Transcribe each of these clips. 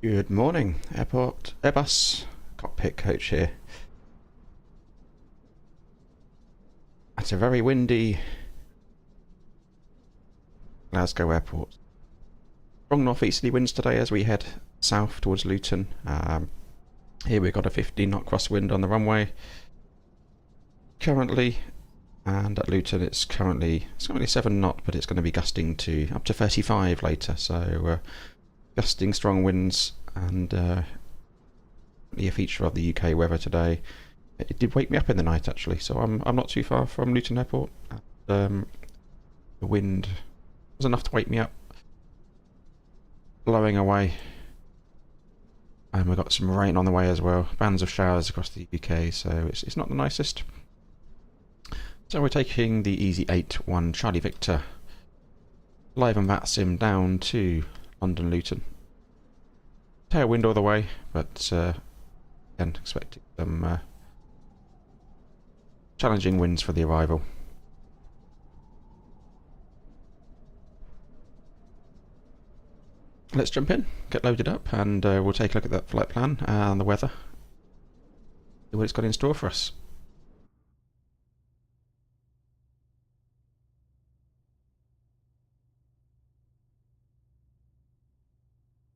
Good morning, airport, Airbus, cockpit coach here. It's a very windy Glasgow airport. Strong northeasterly winds today as we head south towards Luton. Here we've got a 15-knot crosswind on the runway currently, and at Luton it's currently 7-knot, but it's going to be gusting to up to 35 later. So gusting strong winds, and a feature of the UK weather today. It did wake me up in the night actually, so I'm not too far from Luton Airport. The wind was enough to wake me up, blowing away, and we've got some rain on the way as well. Bands of showers across the UK, so it's not the nicest. So we're taking the EasyJet 1 Charlie Victor live and VATSIM down to London Luton. Tailwind all the way, but again expecting some challenging winds for the arrival. Let's jump in, get loaded up, and we'll take a look at that flight plan and the weather, see what it's got in store for us.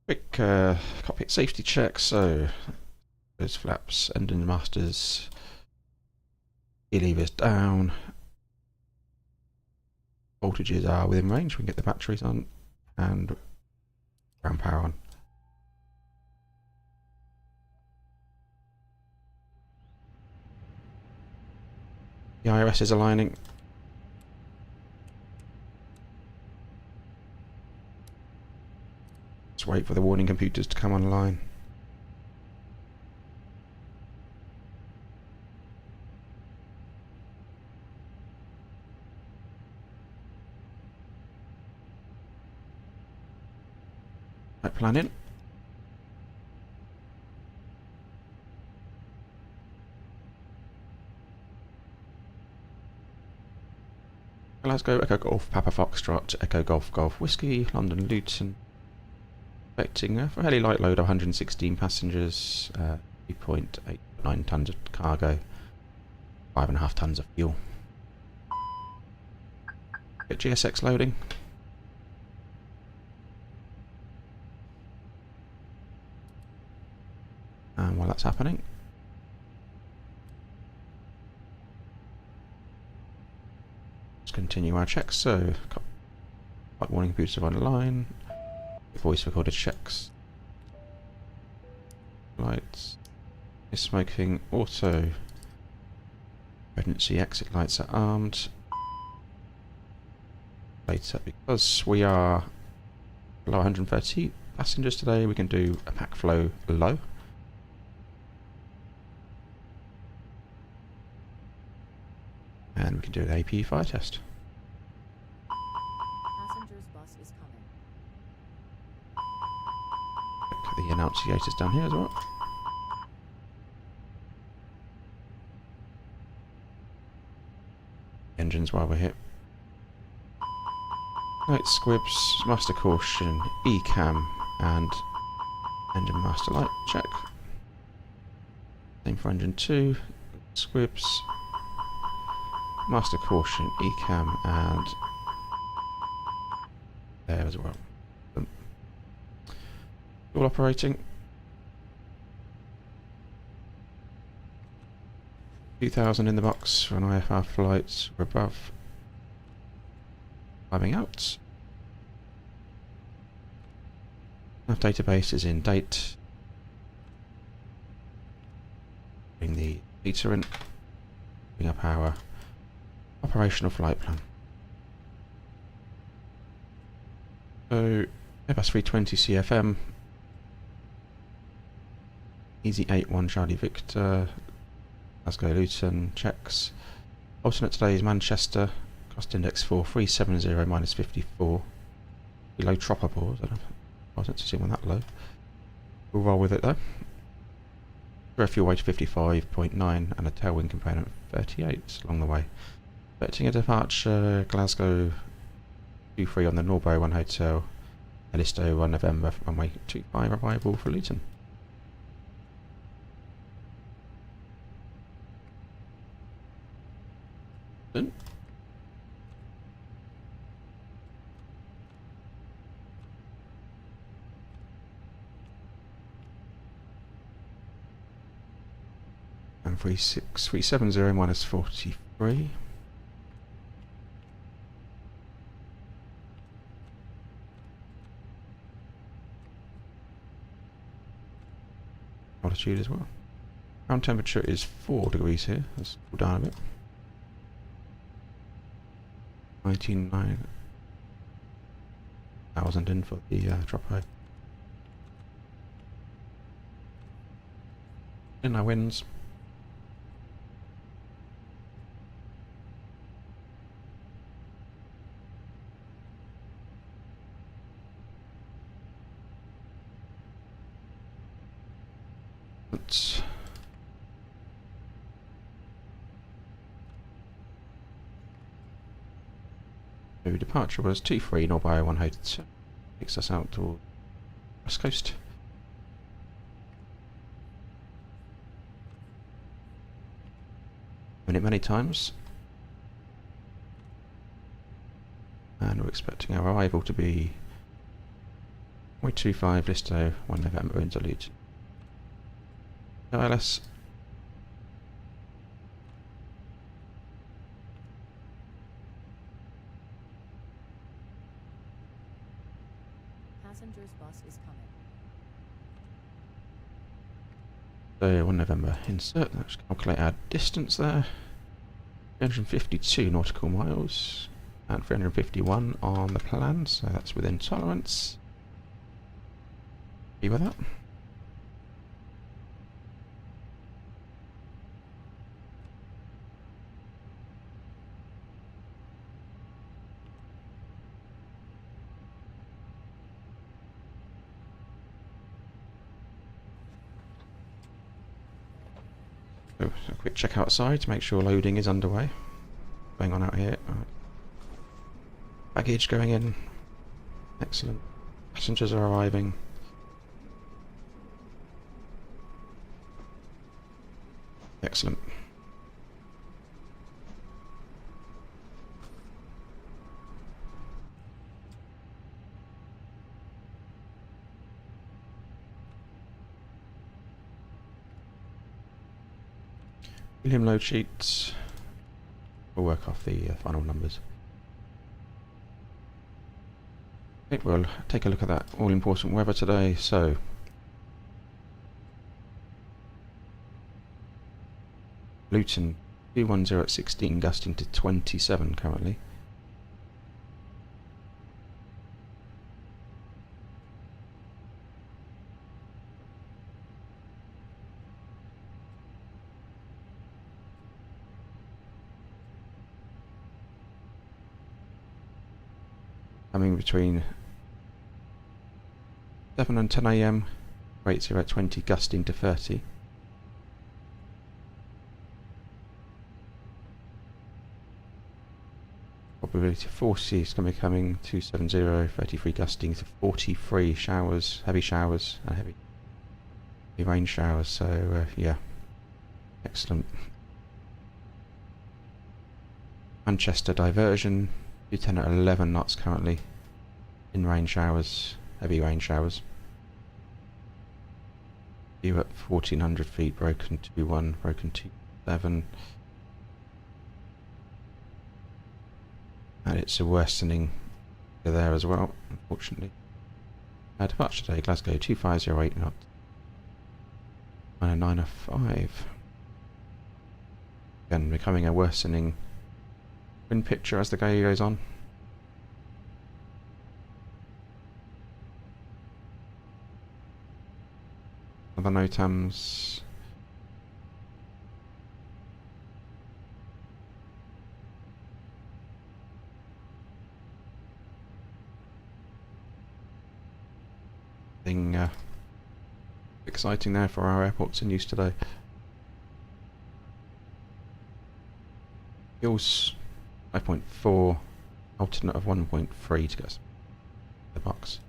Quick cockpit safety check. So those flaps, engine masters, gear levers down, voltages are within range. We can get the batteries on and ground power on. The IRS is aligning. Let's wait for the warning computers to come online. Right, plan in. Glasgow, Echo Golf, Papa Foxtrot, Echo Golf, Golf Whiskey, London Luton. Expecting a fairly light load of 116 passengers, 3.89 tonnes of cargo, 5.5 tonnes of fuel. Get GSX loading. And while that's happening, let's continue our checks. So, flight warning computers are online. Voice recorded checks. Lights. Is smoking. Auto. Emergency exit lights are armed. Later, because we are below 130 passengers today, we can do a pack flow low. And we can do an AP fire test. Passenger's bus is coming. The annunciators down here as well. Engines while we're here. Light squibs, master caution, ECAM, and engine master light check. Same for engine 2, squibs, master caution, ECAM, and there as well. All operating. 2000 in the box for an IFR flight. We're above. Climbing out. Nav database is in date. Bring the meter in. Bring up our operational flight plan. So Airbus A320 CFM. EasyJet 1 Charlie Victor, Glasgow Luton checks. Alternate today is Manchester, cost index 4370 minus 54. Below tropper pause, I wasn't seeing one that low. We'll roll with it though. Fuel weight 55.9 and a tailwind component of 38 along the way. Expecting a departure Glasgow 23 on the Norbury 1 Hotel, Listo 1 November, runway 25, arrival for Luton. Done. And 36370 minus 43. Altitude as well. Ground temperature is 4 degrees here. Let's cool down a bit. 99,000 in for the drop height. In our winds. So departure was 23 nor by 1 height. Takes us out to West Coast. Minute many times. And we're expecting our arrival to be 0.25 Listo 1 November into Luton. ToLiss. Passengers bus is coming. So 1 November, insert, let's calculate our distance there. 352 nautical miles and 351 on the plan, so that's within tolerance. Happy with that? So a quick check outside to make sure loading is underway. Going on out here. Baggage going in. Excellent. Passengers are arriving. Excellent. William load sheets. We'll work off the final numbers. Okay, we'll take a look at that all-important weather today. So, Luton 210 at 16, gusting to 27 currently. Coming between 7 and 10 AM, rates are at 20, gusting to 30. Probability of 40 is going to be coming 270, 33 gusting to 43 showers, heavy showers, and heavy rain showers. So yeah, excellent. Manchester diversion, 210 at 11 knots currently, in rain showers, heavy rain showers. You at 1400 feet, broken 2-1, broken 2-7. And it's a worsening there as well, unfortunately. Departure today, Glasgow 2508 knots. 905. Again, becoming a worsening wind picture as the day goes on. Other NOTAMs. Thing exciting there for our airports in use today. Fuels 5.4, alternate of 1.3 to get us the box.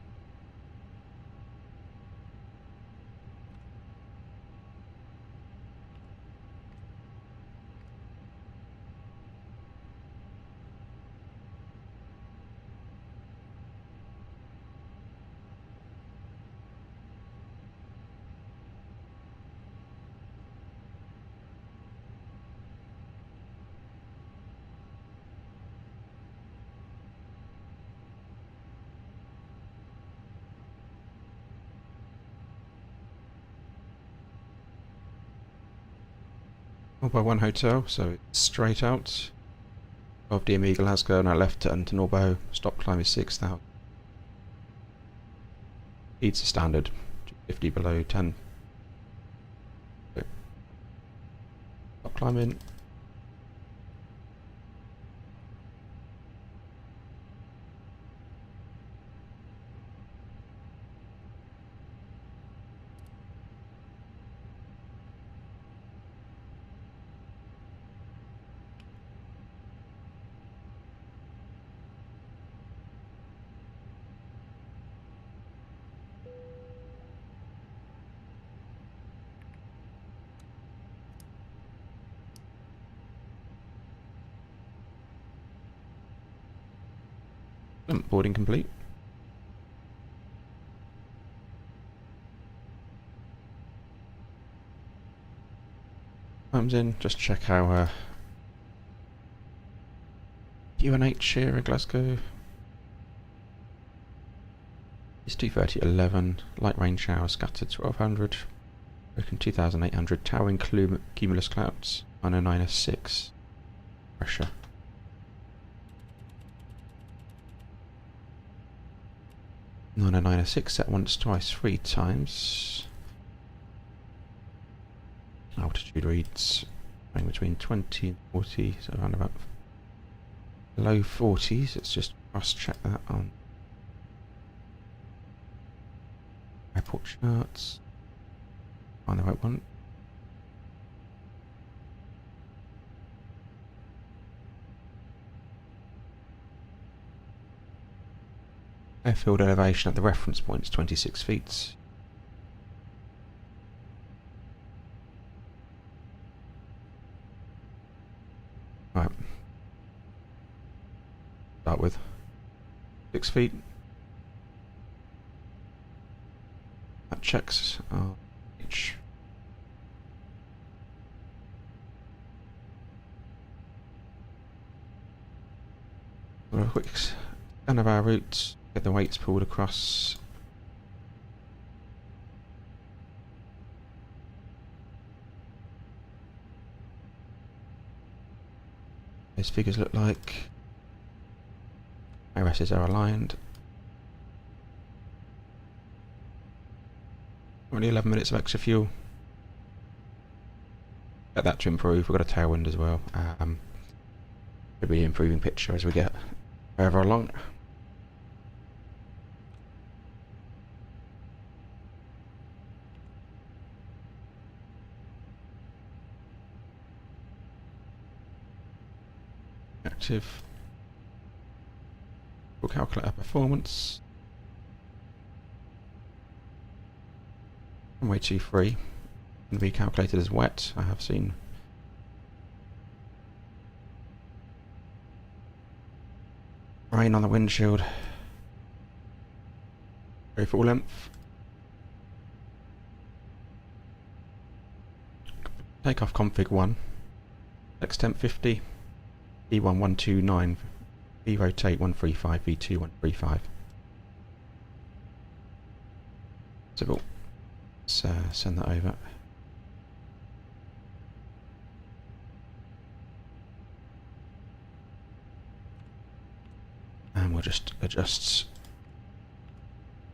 0x1 hotel, so it's straight out of DME Glasgow, now left turn to Norbo, stop climb is 6,000. Speeds are standard, 50 below 10. Stop climbing. Boarding complete. Comes in, just check our UNH here in Glasgow. It's 2:30:11. Light rain shower scattered 1200. Broken 2800. Towering cumulus clouds. 909S6. Pressure. (909S6) set once, twice, 3 times. Altitude reads going between 20 and 40, so around about low 40s. Let's just cross check that on airport charts. Find the right one. Airfield elevation at the reference point is 26 feet. Right. Start with 6 feet. That checks our pitch. A quick scan of our route. Get the weights pulled across. Those figures look like IRSs are aligned. Only 11 minutes of extra fuel. Get that to improve. We've got a tailwind as well. Could be an improving picture as we get further along. Active. We'll calculate our performance. Runway 23 can be calculated as wet. I have seen rain on the windshield. Go full length. Takeoff config 1. Extemp 50. E1129, V rotate 135, V2 135. So let's send that over. And we'll just adjust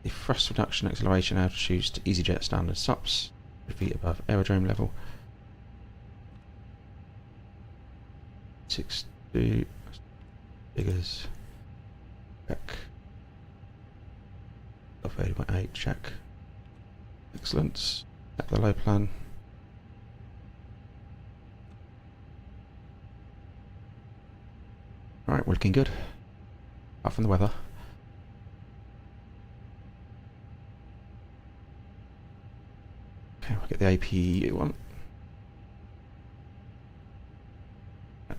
the thrust reduction acceleration altitudes to EasyJet standard SUPs, 3 feet above aerodrome level. 62 figures. Check. 30.8 check. Excellent. Set the low plan. Alright, we're looking good. Apart from the weather. Okay, we'll get the AP one.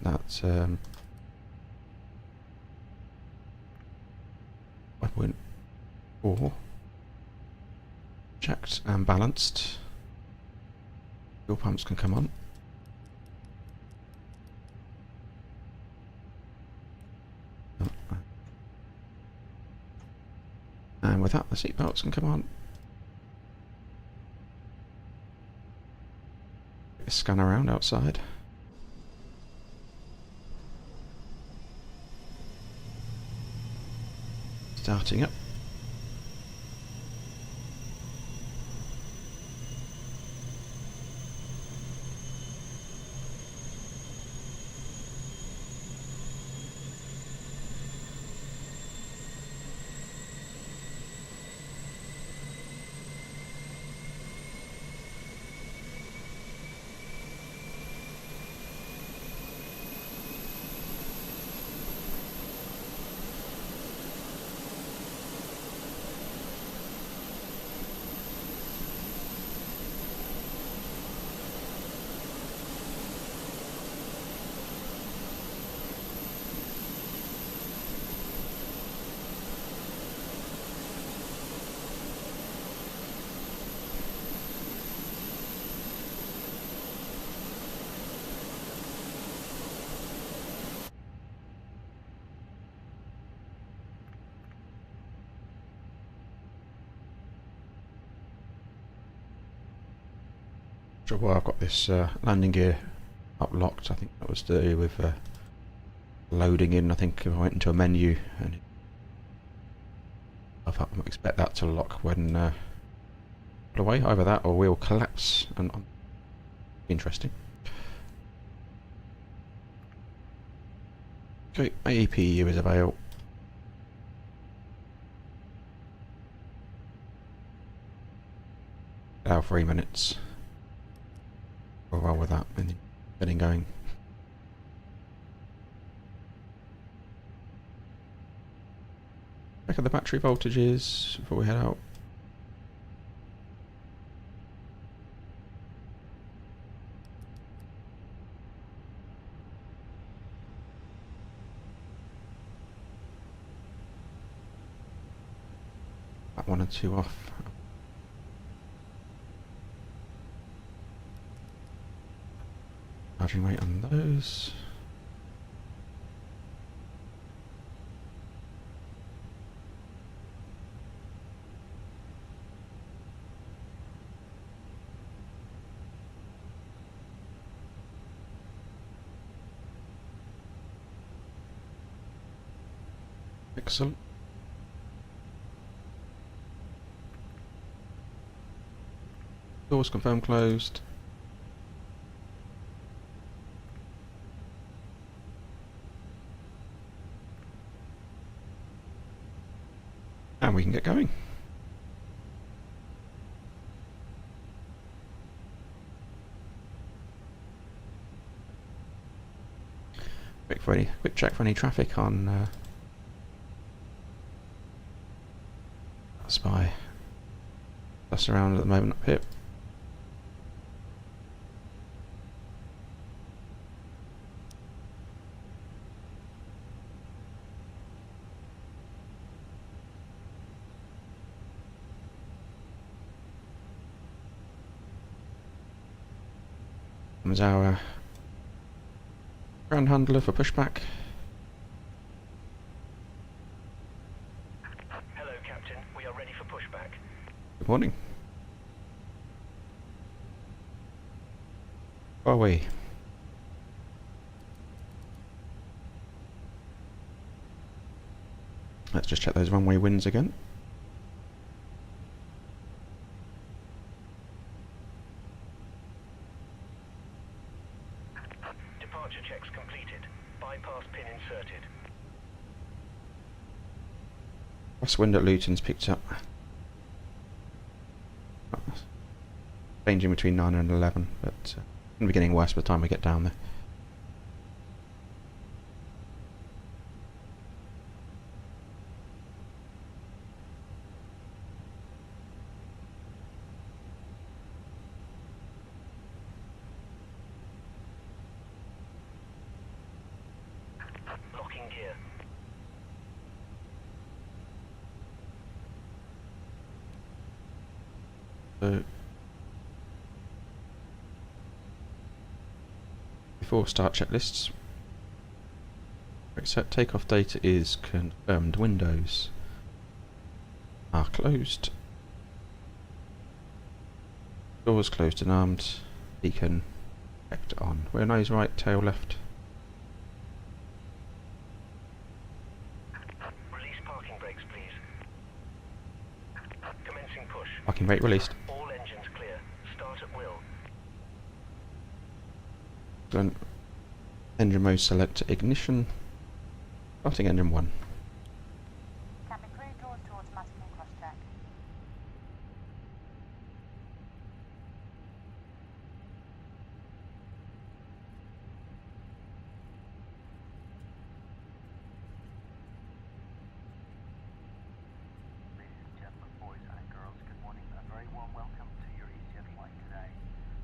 That's 5.4. Checked and balanced. Fuel pumps can come on. And with that, the seat belts can come on. Scan around outside. starting up. Sure why I've got this landing gear up locked. I think that was to do with loading in. I think if I went into a menu and I expect that to lock when put away. Either that or we'll collapse and interesting. Okay, AEPU is available. Now 3 minutes. We'll roll with that and getting going. Check out the battery voltages before we head out. That 1 and 2 off. Charging rate on those. Excellent. Doors confirmed closed. And we can get going. Quick check for any traffic on Spy. That's around at the moment up here. Comes our ground handler for pushback. Hello, Captain. We are ready for pushback. Good morning. Where are we? Let's just check those runway winds again. Departure checks completed. Bypass pin inserted. West wind at Luton's picked up. Changing between 9 and 11, but it's going to be getting worse by the time we get down there. Locking gear. So, before start checklists, set takeoff data is confirmed. Windows are closed. Doors closed and armed. Beacon checked on. Rear nose right, tail left. Release parking brakes, please. rate released. All engines clear. Start at will. Then engine mode select ignition. Starting engine 1. Cabin crew, doors to automatic and cross-check. Ladies and gentlemen, boys and girls, good morning. A very warm welcome to your EasyJet flight today.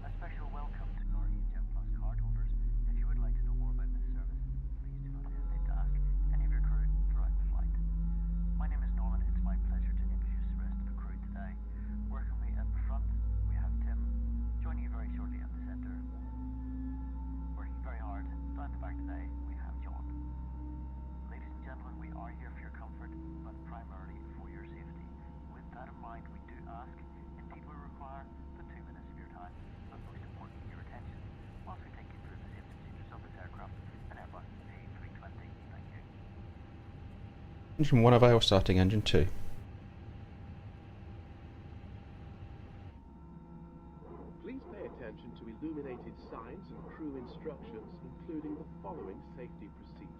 A special welcome to our EasyJet Plus cardholders. If you would like to know more about this service, please do not hesitate to ask any of your crew throughout the flight. My name is Norman. It's my pleasure to introduce the rest of the crew today. Working with me at the front, we have Tim. Joining you very shortly at the centre. Working very hard. Down the back today, we have John. Ladies and gentlemen, we are here for your comfort, but primarily for your safety. With that in mind, we do ask, indeed we require, the 2 minutes of your time, but most importantly your attention, whilst we take you through the safety procedures of this aircraft, an Airbus A320. Thank you. Engine 1 avail, starting engine 2. Please pay attention to illuminated signs and crew instructions, including the following safety procedures.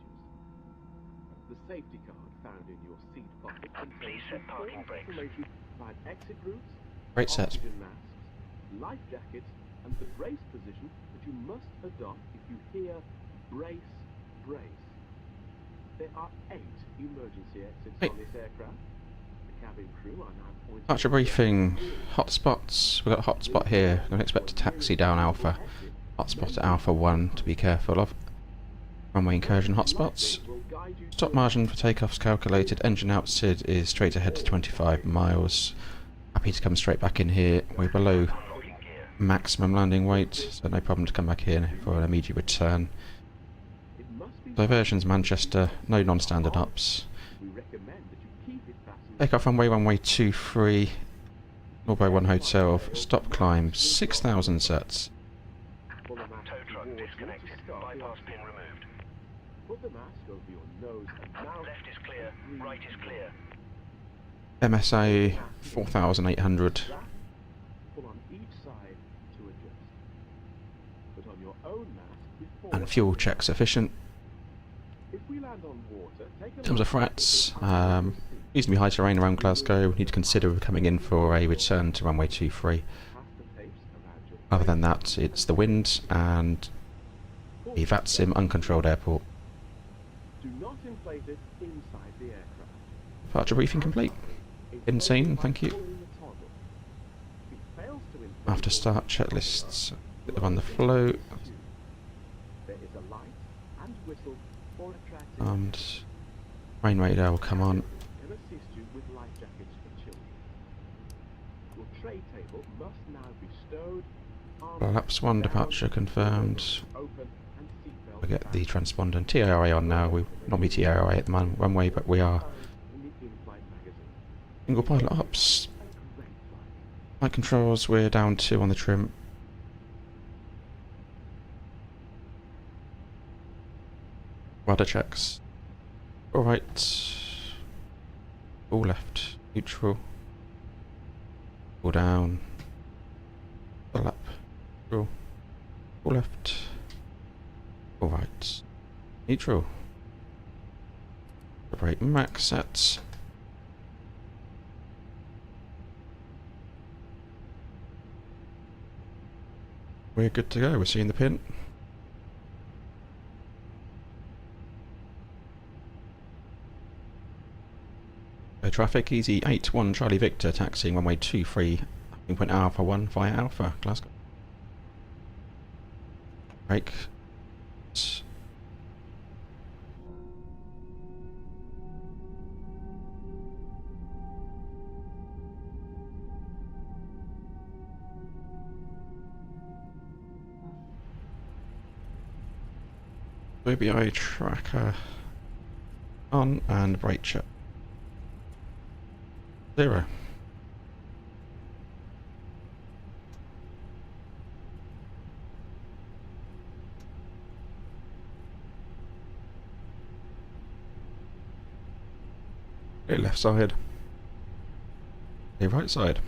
The safety card found in your seat pocket Please contains set parking important brakes. information about exit routes, Rate set. oxygen masks, life jackets, and the brace position that you must adopt if you hear brace, brace. There are 8 emergency exits Wait. on this aircraft. The cabin crew are now pointing... Departure briefing. Hotspots. We've got a hotspot here. Don't expect to taxi down Alpha. Hotspot at Alpha 1 to be careful of. Runway incursion hotspots. Stop margin for takeoffs calculated. Engine out SID is straight ahead to 25 miles. Happy to come straight back in here. We're below Unlocking gear. maximum landing weight, so no problem to come back here for an immediate return. It must be Diversions Manchester, no non-standard ups. We recommend that you keep it fastened. Takeoff runway 23, Norway 1 Hotel, stop climb, 6,000 sets. Pull the mask Tow truck towards you to disconnected. start the Bypass oxygen. pin removed. Put the mask over your nose and mouth. Left is clear. and breathe Right is clear. MSA 4,800. Pull on each side to adjust. Put on your own mask before. And fuel check sufficient. If we land on water, take a In terms of look frats, at the reasonably high terrain around Glasgow. We need to consider coming in for a return to runway 23. pass the tapes around your Other than that, it's the wind and the VATSIM uncontrolled airport. Do not inflate it inside the aircraft. Departure briefing complete. Insane, thank you. Pulling the toggle. If it fails to inflate, After start checklists. On the flow. there is a light and whistle for attracting And rain radar will come on. can assist you with life jackets for children. Your tray table must now be stowed, arms Laps 1 departure confirmed. open, and seatbelt We get the transponder and TRA on now. We not be TRA at the runway, but we are in the in-flight magazine. single pilot ops. A great flight. Flight controls, we're down 2 on the trim. Rudder checks. Alright. All left. Neutral. All down. Full up. Neutral. All left. Alright. Neutral. Brake max set. We're good to go. We're seeing the pin. Traffic, easy 81 Charlie Victor, taxiing runway 23, point Alpha 1 via Alpha, Glasgow. Brake. OBI tracker on and brake check. 0. Okay, left side. Okay, right side.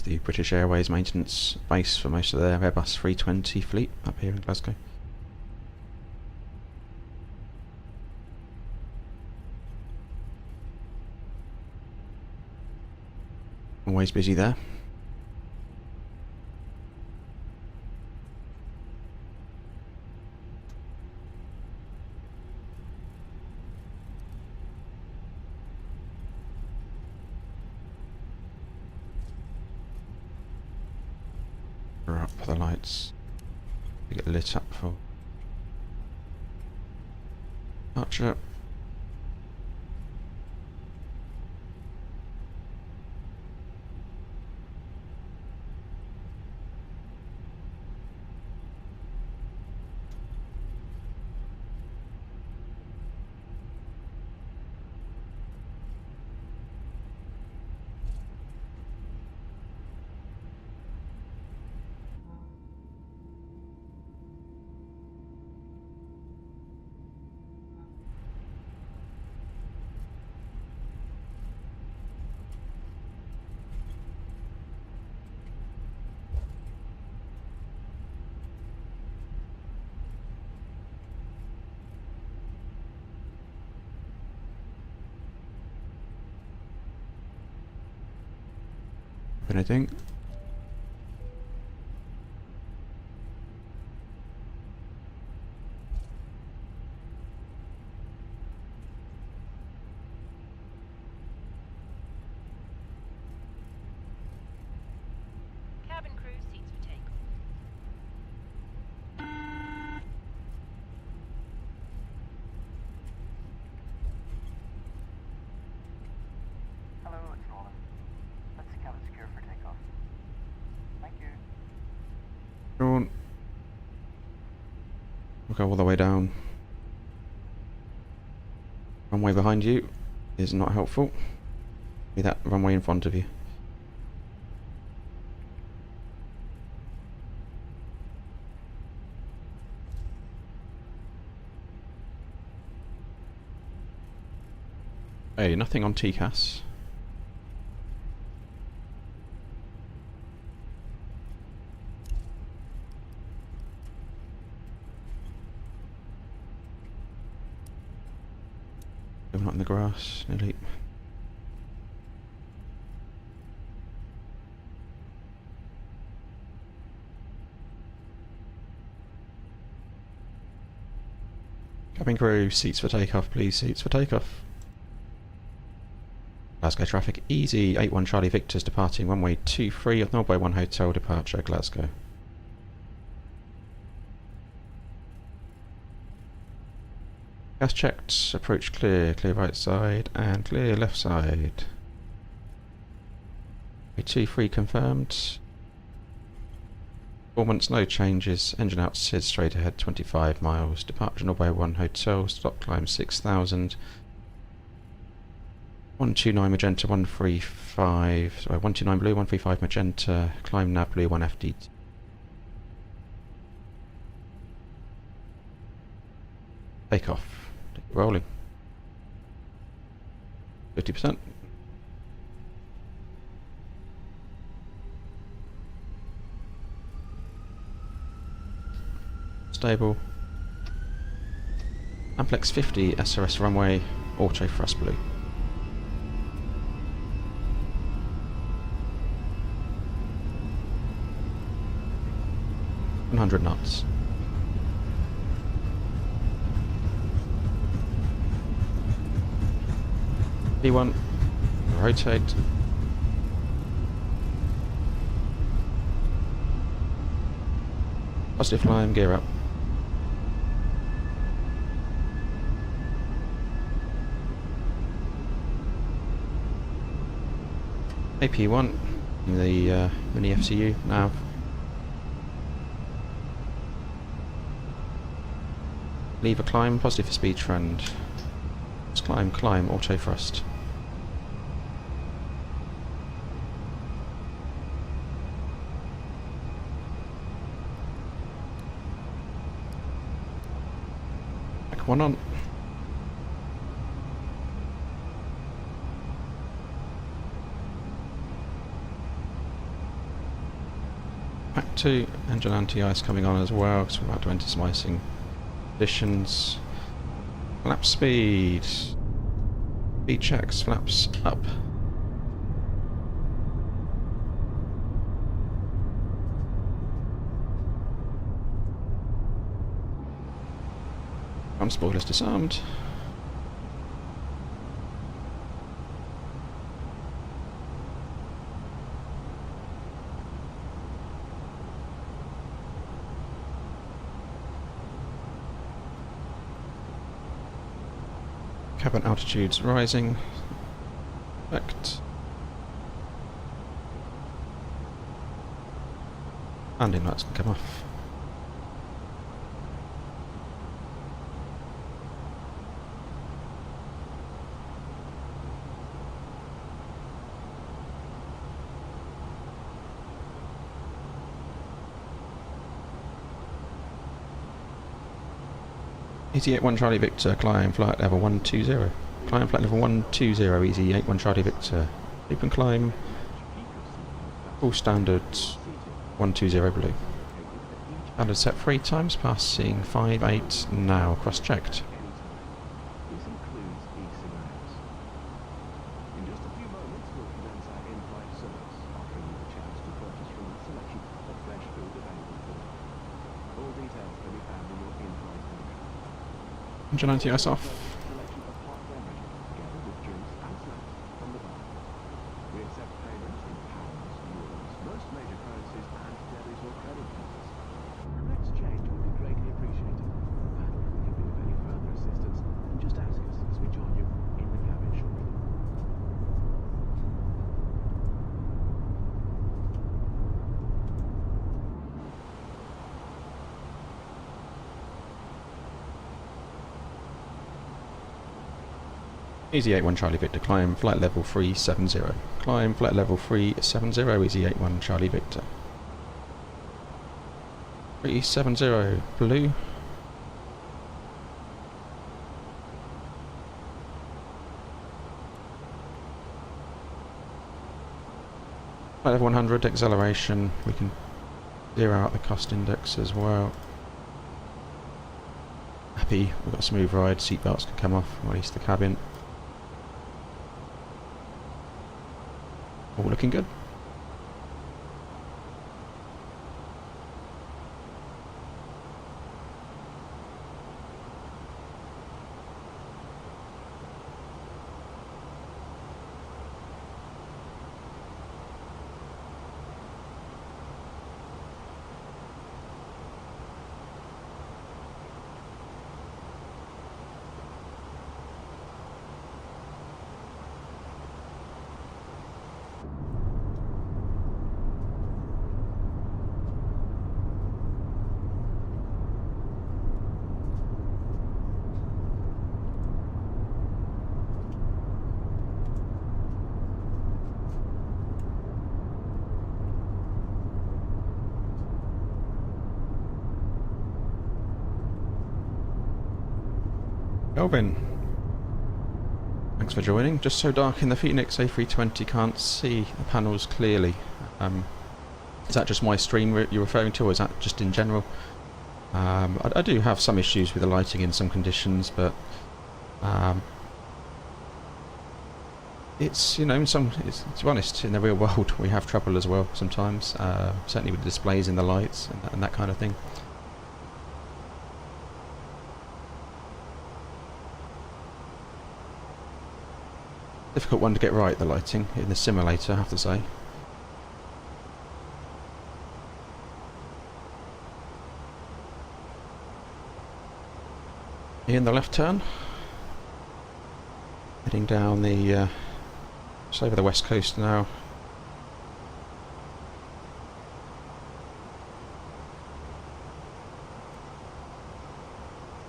the British Airways maintenance base for most of their Airbus A320 fleet up here in Glasgow. Always busy there. We're up for the lights to get lit up for departure. Anything? Cabin crew, seats for takeoff. Hello, it's Roland. Let's see cabin secure for takeoff. Thank you. Sean. We'll go all the way down. Runway behind you is not helpful. Be that runway in front of you. Hey, nothing on TCAS. Not in the grass, nearly. Cabin crew, seats for takeoff, please. Seats for takeoff. Glasgow traffic, easy 81 Charlie Victor's departing runway 23 of Norway 1 Hotel, departure Glasgow. Gas checked, approach clear, clear right side and clear left side. A23 confirmed. Performance no changes, engine out SID straight ahead 25 miles, departure Norway 1 Hotel, stop climb 6000. 129 magenta 135, sorry 129 blue 135 magenta, climb nav blue 1 FD. Take off. Rolling. 50%. Stable. Amplex 50 SRS runway, auto thrust blue. 100 knots. P1, rotate. Positive climb, gear up. AP1, the mini FCU nav. Lever climb, positive for speed trend. Let's climb, climb, auto thrust. Back one on. Pushback 2, engine anti-ice coming on as well, because we're about to enter some icing conditions. Flap speed. Speed checks, flaps up. Front spoilers disarmed. Cabin altitudes rising. Perfect. Landing lights can come off. EasyJet Charlie Victor, climb flight level 120. Climb flight level 120, EasyJet Charlie Victor. Open climb, full standard 120 blue. Standard set 3 times, passing 5.8 now, cross-checked. This includes e-cigarettes. In just a few moments, we'll commence our in-flight service, offering you the chance to purchase from a selection of fresh food available for you. All details can be found in your in-flight contract. Engine anti-ice off. Selection of hot beverages, together with drinks and snacks from the bar. We accept payments in pounds, euros, most major currencies, and debit or credit cards. An exchange would be greatly appreciated. And if we can be of any further assistance, then just ask us as we join you in the cabin shortly. EasyJet Charlie Victor, climb flight level 370. Climb flight level 370, EasyJet Charlie Victor. 370, blue. Flight level 100, acceleration. We can zero out the cost index as well. Happy, we've got a smooth ride, seatbelts can come off, or at least the cabin. All looking good. Kelvin, thanks for joining. Just so dark in the Fenix A320, can't see the panels clearly. Is that just my stream you're referring to, or is that just in general? I do have some issues with the lighting in some conditions, but it's, you know, to be honest, in the real world we have trouble as well sometimes, certainly with the displays in the lights and that kind of thing. Difficult one to get right, the lighting in the simulator, I have to say. In the left turn, heading down the just over the west coast now.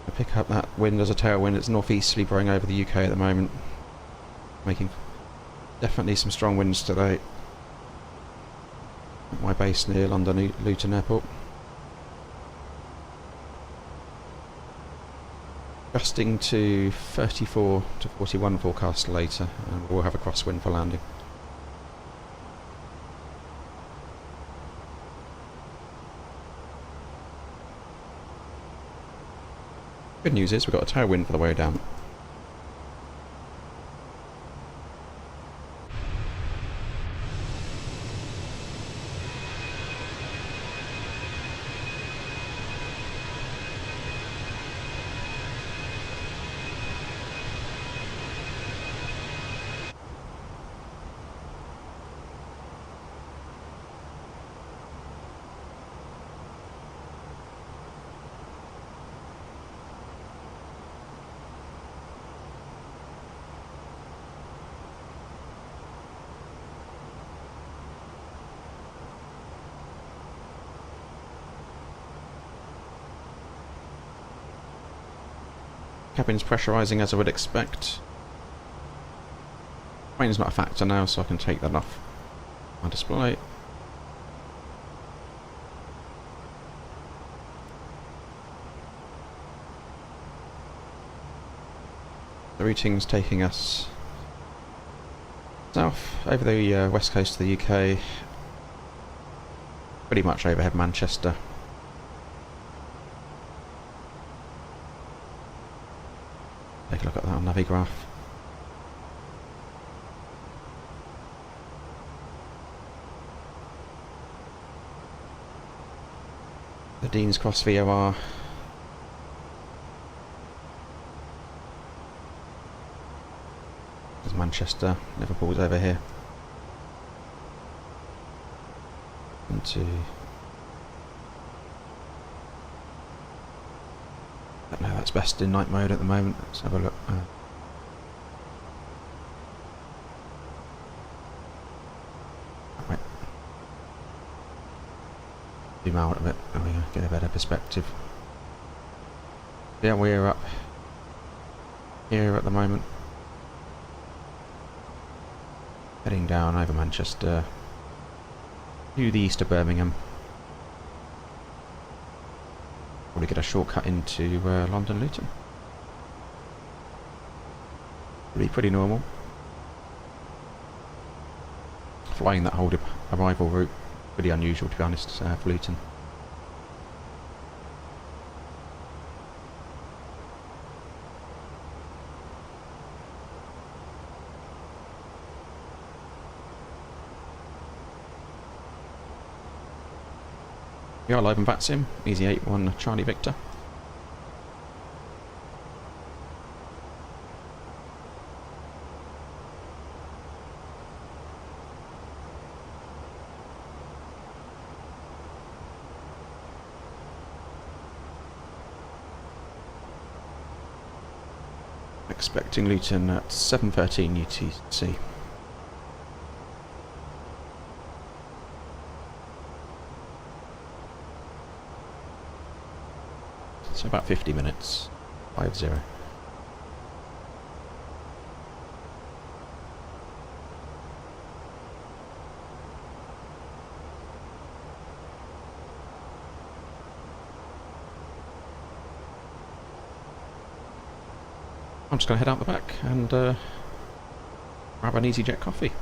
I pick up that wind as a tailwind. It's northeasterly blowing over the UK at the moment, making definitely some strong winds today at my base near London Luton Airport. Gusting to 34 to 41 forecast later, and we'll have a crosswind for landing. Good news is we've got a tailwind for the way down. Cabin's pressurising as I would expect. Rain's not a factor now, so I can take that off my display. The routing's taking us south over the west coast of the UK, pretty much overhead Manchester. Take a look at that on Navigraph. The Dean's Cross VOR. There's Manchester, Liverpool's over here. Into... I don't know, that's best in night mode at the moment. Let's have a look. Right. Zoom out a bit. There we go, get a better perspective. Yeah, we're up here at the moment. Heading down over Manchester to the east of Birmingham. Probably get a shortcut into London Luton. Pretty normal. Flying that whole arrival route, pretty unusual to be honest, for Luton. We are live in VATSIM, Easy81 Charlie Victor. Expecting Luton at 7:13 UTC. So about 50 minutes, 50. I'm just going to head out the back and grab an EasyJet coffee.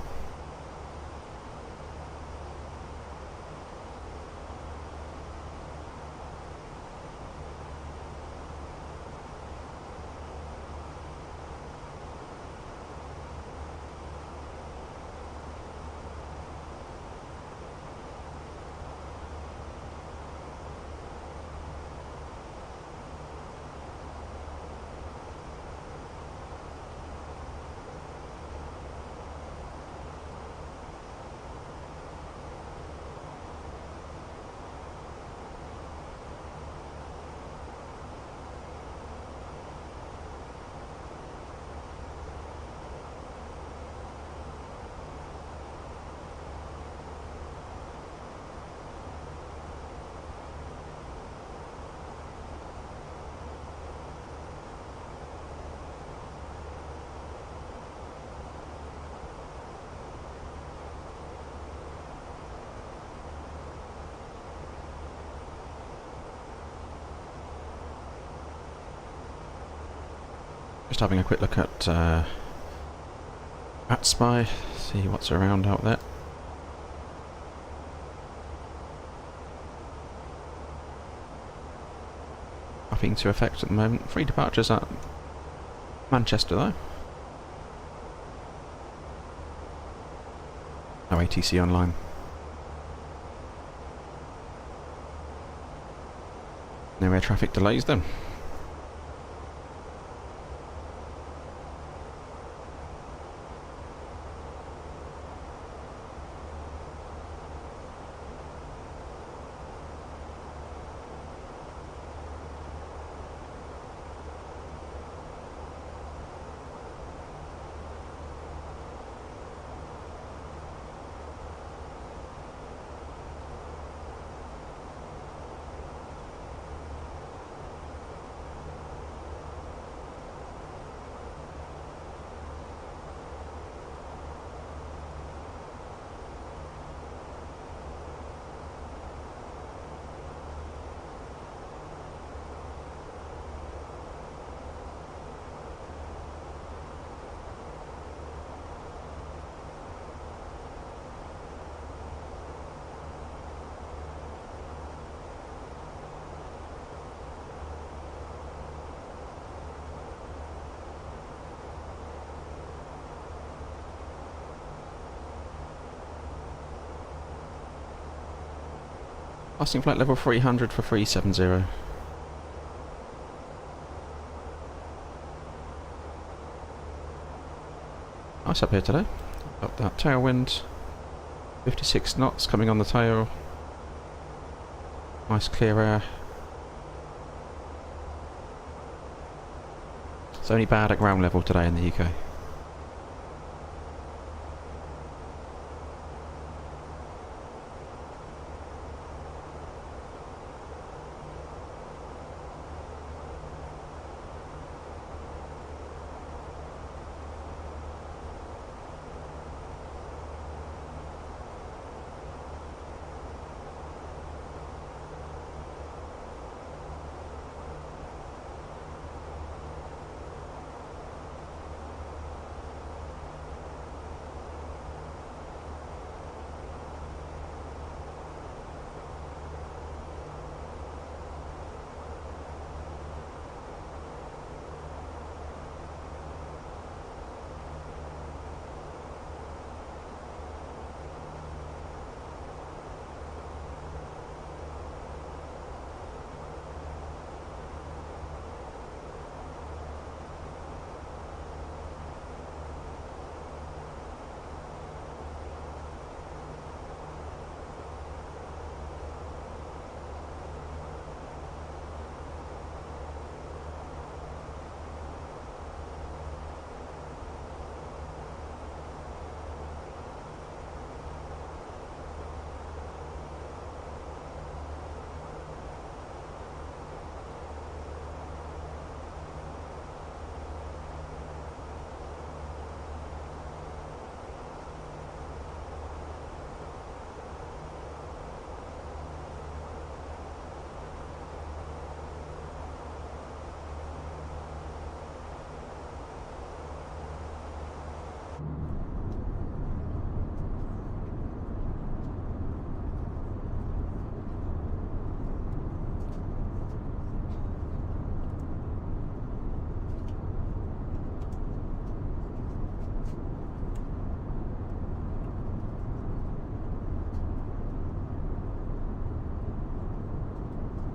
Just having a quick look at AtSpy, see what's around out there. anything to affect at the moment. 3 departures at Manchester though. No ATC online. No air traffic delays then. Passing flight level 300 for 370. Nice up here today. Got that tailwind. 56 knots coming on the tail. Nice clear air. It's only bad at ground level today in the UK.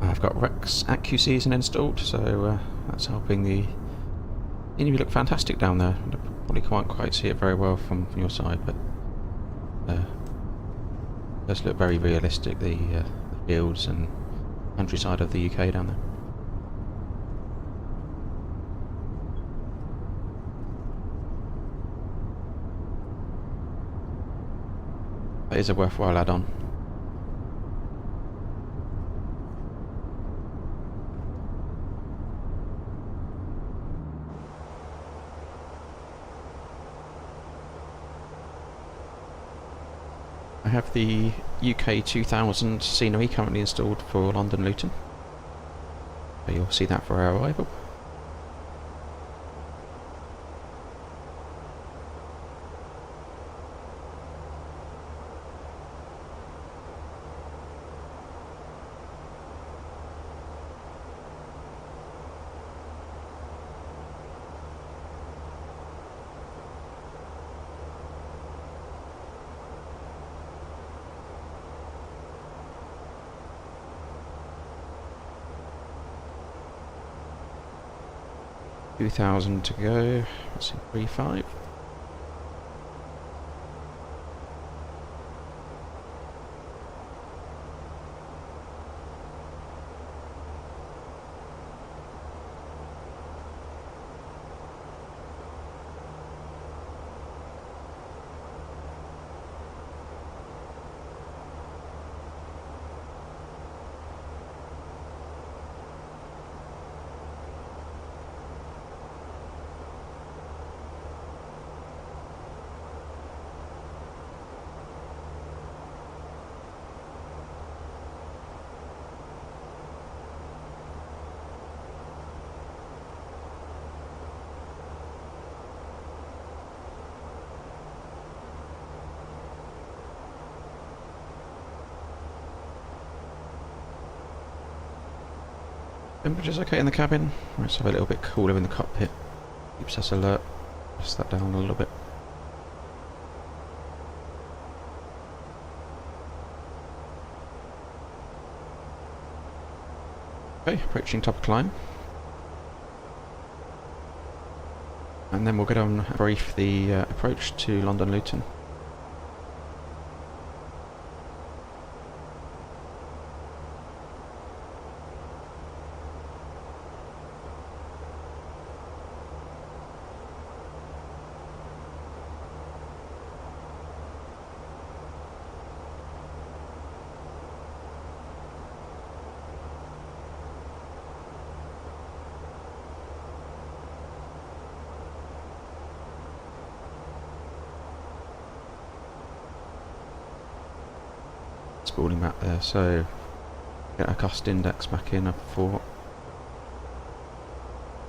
I've got Rex Accu season installed, so that's helping the enemy look fantastic down there. I probably can't quite see it very well from your side, but it does look very realistic, the fields and countryside of the UK down there. That is a worthwhile add-on. I have the UK 2000 scenery currently installed for London Luton. So you'll see that for our arrival. 2,000 to go. That's in 3.5. Temperature's okay in the cabin. Let's have a little bit cooler in the cockpit. Keeps us alert. Adjust that down a little bit. Okay, approaching top of climb. And then we'll get on and brief the approach to London Luton. Spooling back there, so get our cost index back in for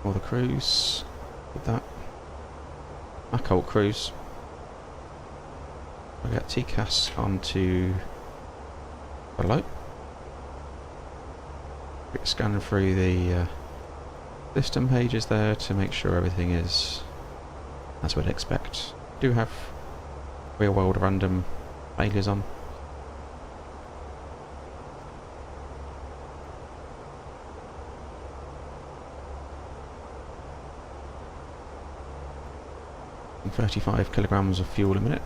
all the crews with that. Our cold crews. We'll get TCAS onto below. Quick scan through the system pages there to make sure everything is as we'd expect. Do have real world random failures on. And 35 kilograms of fuel a minute.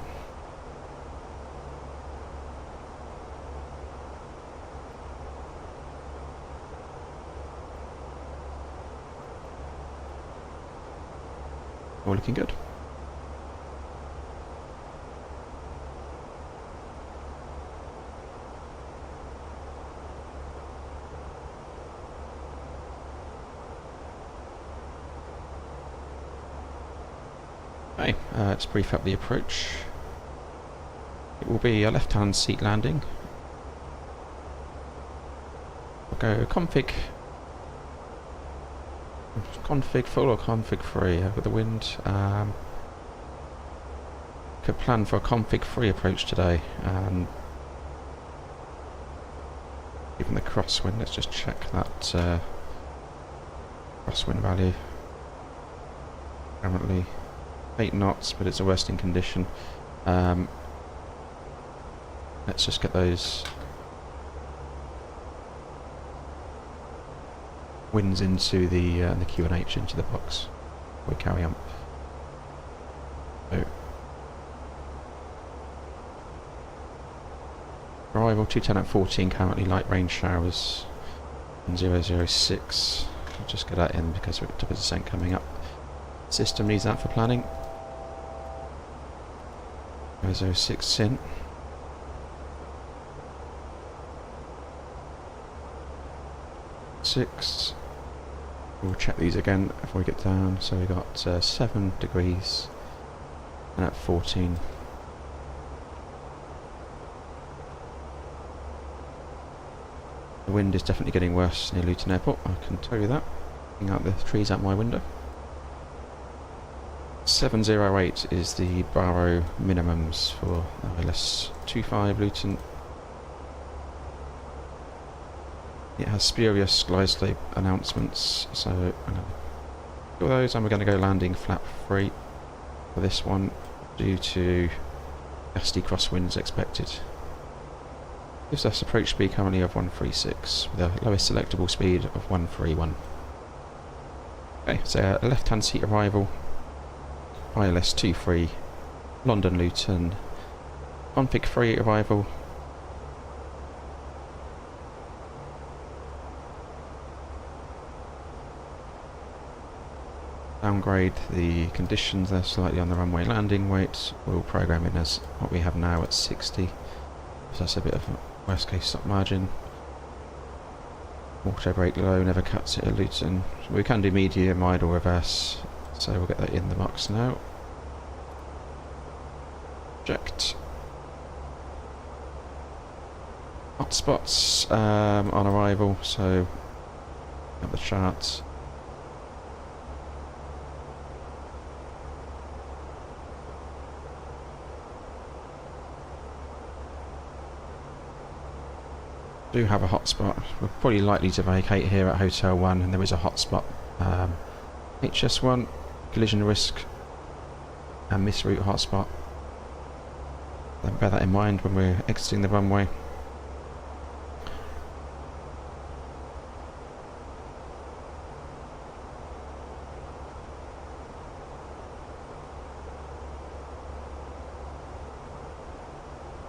All looking good. Okay, let's brief up the approach. It will be a left-hand seat landing. We'll go config full or config free with the wind. Could plan for a config free approach today. Given the crosswind, let's just check that crosswind value. Currently 8 knots, but it's a resting condition. Let's just get those winds into the QNH into the box. We carry on. So, arrival 210 at 14. Currently light rain showers. And 006. I'll just get that in because we've got top of descent coming up. System needs that for planning. 006 in. Six. We'll check these again before we get down. So we got 7 degrees and at 14. The wind is definitely getting worse near Luton Airport, I can tell you that. Looking out the trees out my window. 708 is the Barrow minimums for ILS 25 Luton. It has spurious glide slope announcements, so I'm going to do those, and we're going to go landing flap free for this one due to gusty crosswinds expected. Gives us approach speed currently of 136 with a lowest selectable speed of 131. Okay, so a left-hand seat arrival, ILS 23, London Luton, config 3 arrival, downgrade the conditions, they're slightly on the runway. Landing weight we'll program in as what we have now at 60, so that's a bit of a worst case stop margin. Auto brake low, never cuts it at Luton. So we can do medium, idle, reverse, so we'll get that in the box now. Checked. Hotspots on arrival, so at the charts. Do have a hotspot. We're probably likely to vacate here at Hotel 1, and there is a hotspot. HS1, collision risk, and misroute hotspot. Then bear that in mind when we're exiting the runway.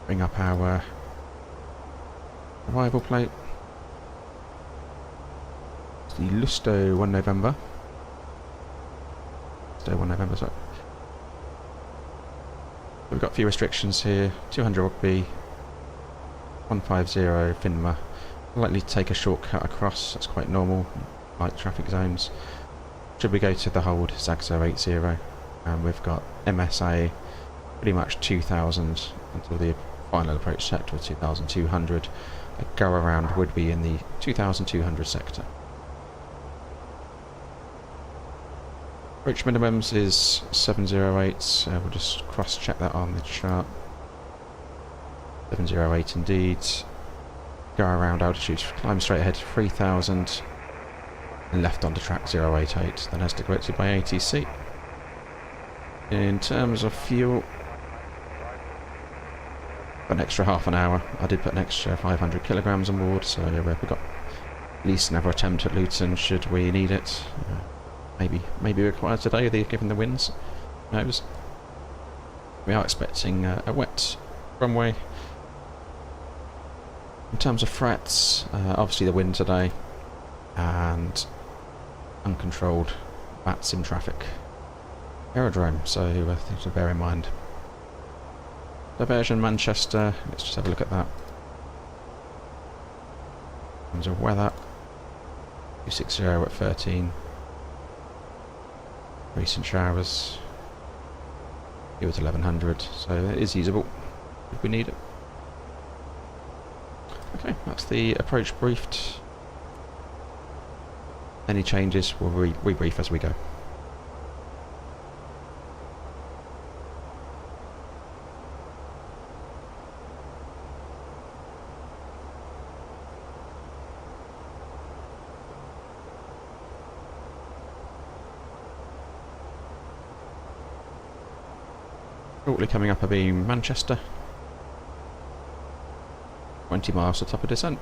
Bring up our arrival plate. It's the Lusto 1 November. Lusto 1 November, sorry. We've got a few restrictions here. 200 rugby, 150 FINMA. Likely to take a shortcut across, that's quite normal, light traffic zones. Should we go to the hold, Zagzo 80, and we've got MSA pretty much 2000 until the final approach sector of 2200. A go around would be in the 2200 sector. Approach minimums is 708, so we'll just cross check that on the chart. 708 indeed. Go around altitude, climb straight ahead 3000 and left onto track 088, then as directed by ATC. In terms of fuel, an extra half an hour. I did put an extra 500 kilograms on board, so we've got at least another attempt at Luton should we need it. Maybe required today, given the winds. Who knows? We are expecting a wet runway. In terms of threats, obviously the wind today and uncontrolled bats in traffic. Aerodrome, so things to bear in mind. Diversion Manchester, let's just have a look at that. In terms of weather, 260 at 13. Recent showers, here at 1100, so it is usable if we need it. Okay, that's the approach briefed. Any changes, we'll rebrief as we go. Shortly coming up will be Manchester. 20 miles to top of descent.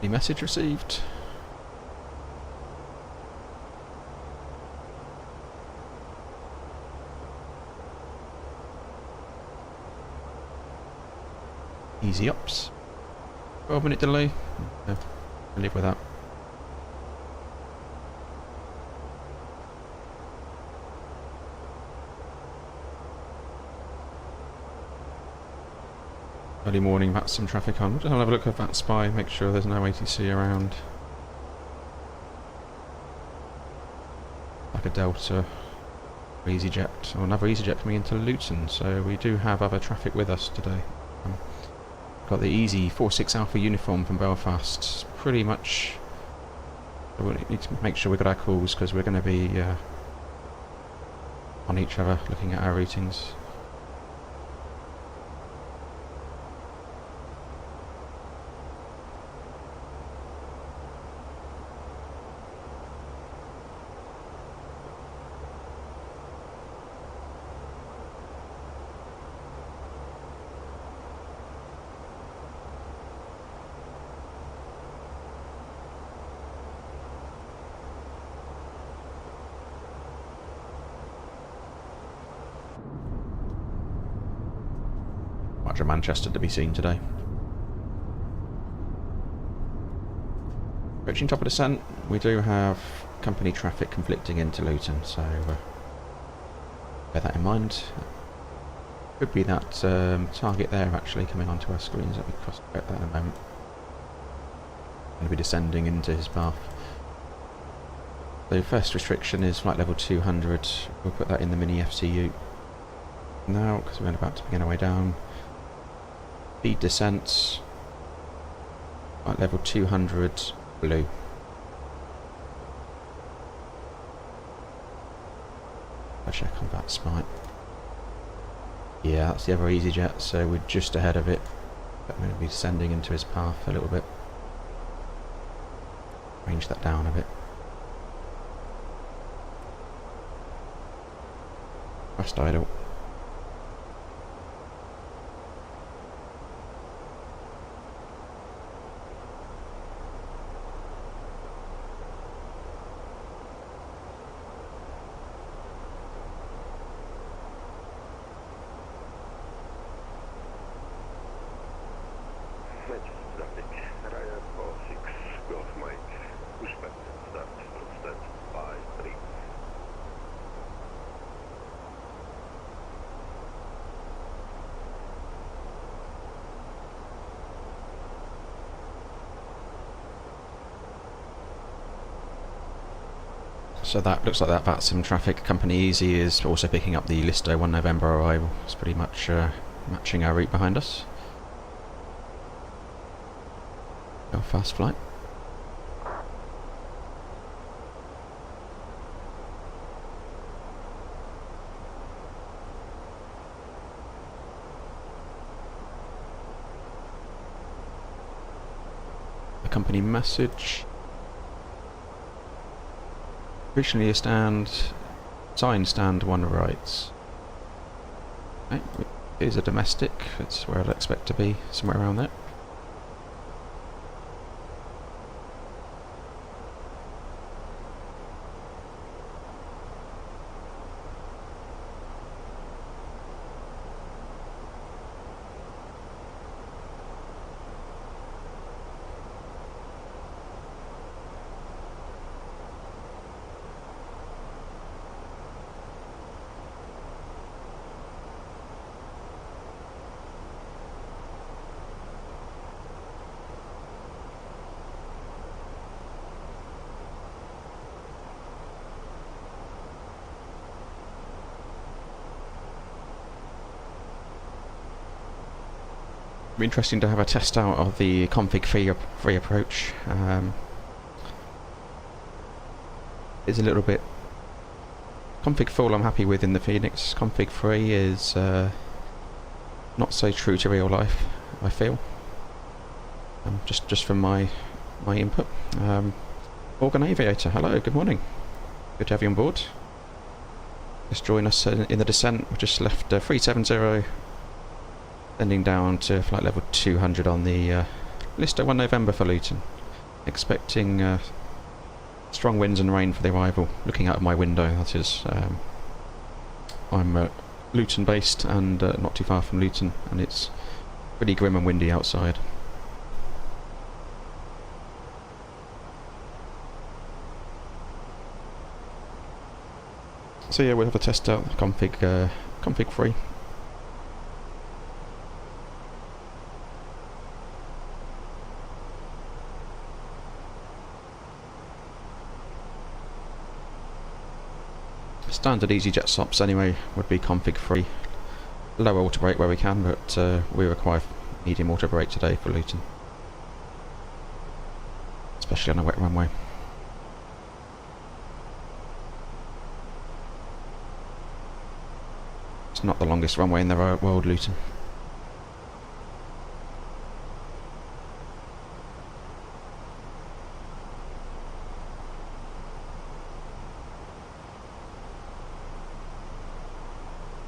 Any message received? Easy ups. 12-minute delay. I'll live with that. Early morning, that's some traffic on. I'll have a look at that spy, make sure there's no ATC around. Like a Delta, or EasyJet, or another EasyJet coming into Luton, so we do have other traffic with us today. Got the Easy 46 Alpha uniform from Belfast. Pretty much, we need to make sure we got our calls because we're going to be on each other looking at our routings. much of Manchester to be seen today. Approaching top of descent, we do have company traffic conflicting into Luton, so bear that in mind. Could be that target there actually coming onto our screens. Let me cross check that in a moment. Going to be descending into his path. The first restriction is flight level 200. We'll put that in the mini FCU now because we're about to begin our way down. Speed descent, flight level 200, blue. I'll check on that spike. Yeah, that's the other EasyJet, so we're just ahead of it. But we're going to be descending into his path a little bit. Range that down a bit. Fast idle. Traffic, Ryder 46, Golf Mike, Pushback, start from stand by 3. So that looks like that's some traffic. Company Easy is also picking up the Listo 1 November arrival. It's pretty much matching our route behind us. Go fast flight. The company message. Originally a sign stand 1 right. Okay, it is a domestic, it's where I'd expect to be, somewhere around there. It'd be interesting to have a test out of the config free approach. It's a little bit config full I'm happy with in the Fenix. Config free is not so true to real life, I feel. Just from my input. Organ Aviator, hello, good morning. Good to have you on board. Just join us in the descent. We've just left 370. Ending down to flight level 200 on the Listo 1 November for Luton. Expecting strong winds and rain for the arrival. Looking out of my window, that is. I'm Luton based and not too far from Luton, and it's pretty grim and windy outside. So yeah, we'll have a test out config free. Standard EasyJet stops anyway would be config free. Low auto brake where we can, but we require medium auto brake today for Luton, especially on a wet runway. It's not the longest runway in the world, Luton.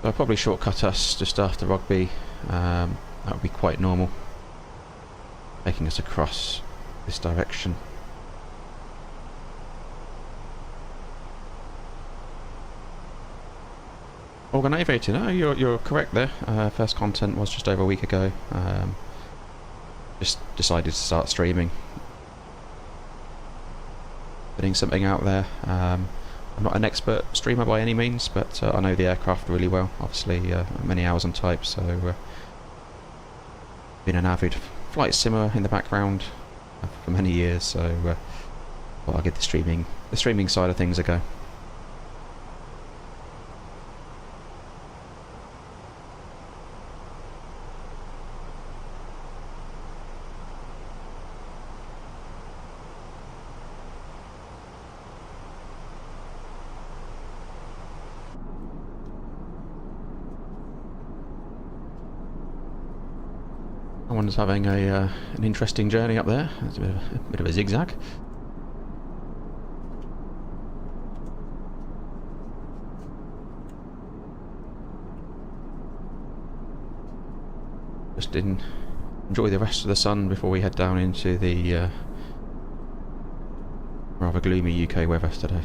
I'll probably shortcut us just after Rugby. That would be quite normal, taking us across this direction. Organ Aviator, no, you're correct there. First content was just over a week ago. Just decided to start streaming. Putting something out there. I'm not an expert streamer by any means, but I know the aircraft really well. Obviously, many hours on type, so been an avid flight simmer in the background for many years. So I'll give the streaming side of things a go. Someone's having an interesting journey up there. It's a bit of a zigzag. Just enjoy the rest of the sun before we head down into the rather gloomy UK weather today.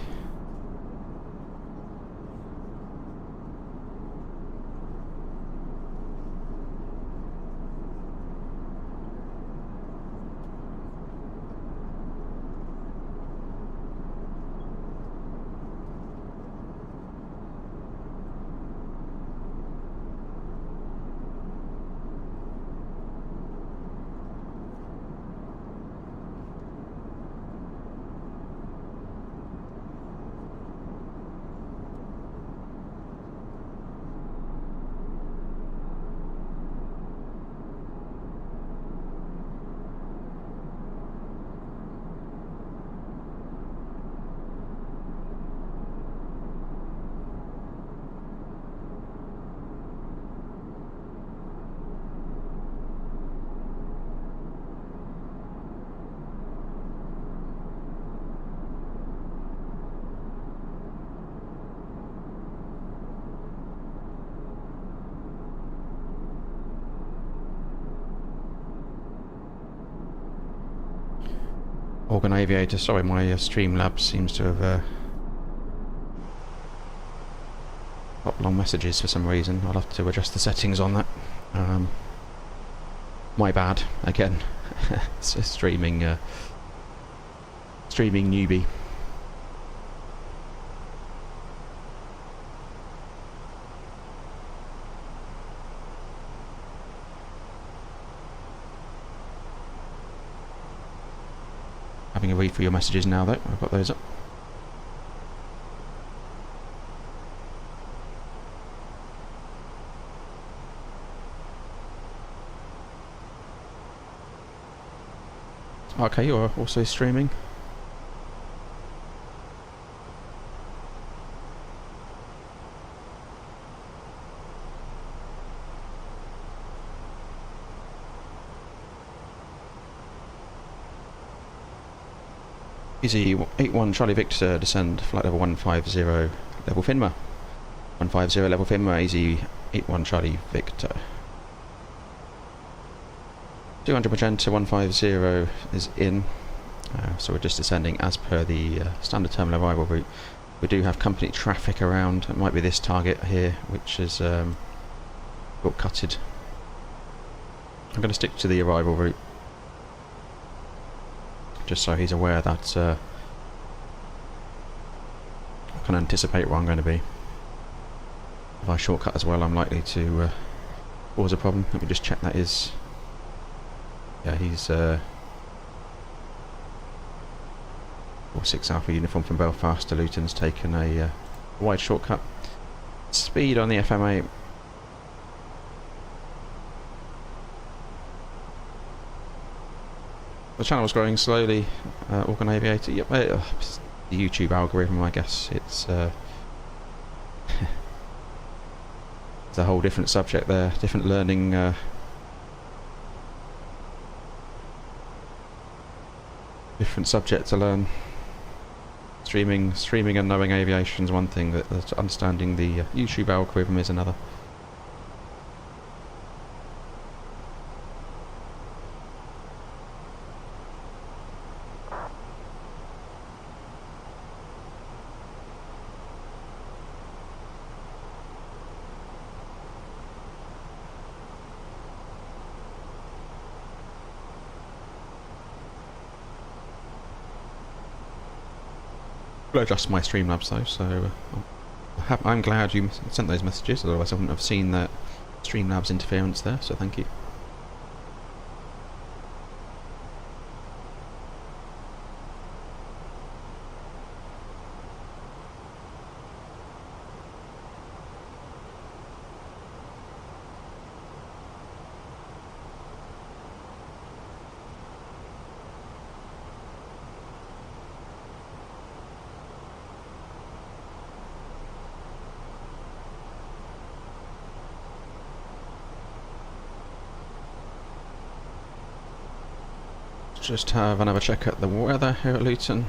Organ Aviator, sorry, my Streamlabs seems to have got long messages for some reason. I'll have to adjust the settings on that. My bad, again. It's a streaming newbie. Having a read through your messages now though, I've got those up. Okay, you're also streaming. EasyJet Charlie Victor, descend flight level 150, level Finma. 150 level Finma, EasyJet Charlie Victor. 200 magenta 150 is in, so we're just descending as per the standard terminal arrival route. We do have company traffic around. It might be this target here, which is short-cutted. I'm going to stick to the arrival route, just so he's aware that I can anticipate where I'm going to be. If I shortcut as well, I'm likely to cause a problem. Let me just check that is... Yeah, he's 46 Alpha uniform from Belfast to Luton's taken a wide shortcut. Speed on the FMA. The channel's growing slowly. Organ Aviator. Yep, it's the YouTube algorithm, I guess. It's it's a whole different subject there. Different learning. Different subject to learn. Streaming and knowing aviation is one thing, that understanding the YouTube algorithm is another. will adjust my Streamlabs though, so I'm glad you sent those messages, otherwise I wouldn't have seen that Streamlabs interference there, so thank you. Just have another check at the weather here at Luton.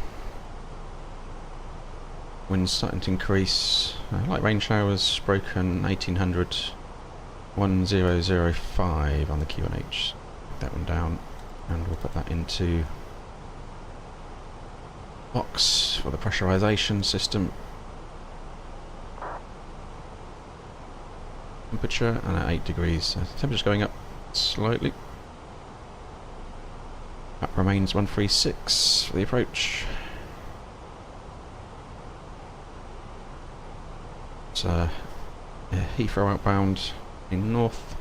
Winds starting to increase. Light rain showers broken 1800 1005 on the QNH. Put that one down and we'll put that into box for the pressurization system. Temperature and at 8 degrees. So temperature's going up slightly. That remains 136 for the approach. It's Heathrow outbound in north.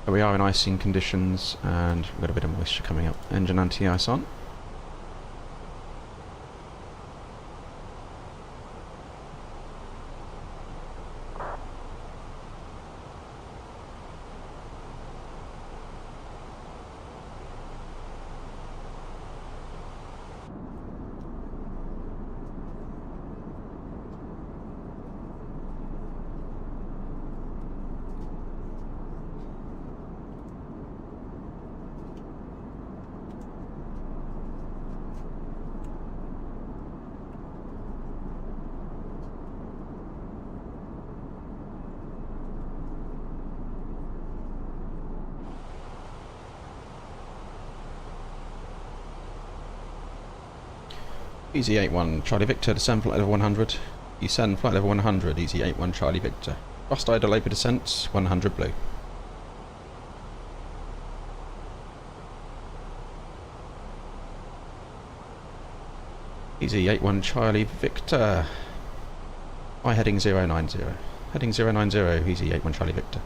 We are in icing conditions and we've got a bit of moisture coming up. Engine anti-ice on. EZ81 Charlie Victor, descend flight level 100. Descend flight level 100, EZ81 Charlie Victor. Thrust idle over descent, 100 blue. EZ81 Charlie Victor. By heading 090. Heading 090, EZ81 Charlie Victor.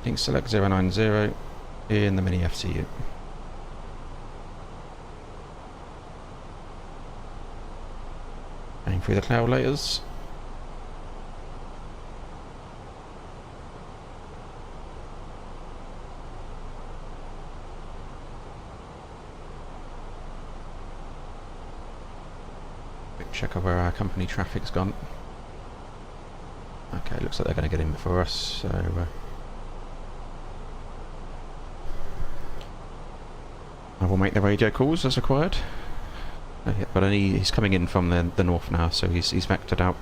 Heading select 090 in the mini FCU. Going through the cloud layers. Quick check of where our company traffic's gone. Okay, looks like they're going to get in before us, so I will make the radio calls as required. But he's coming in from the north now, so he's vectored out.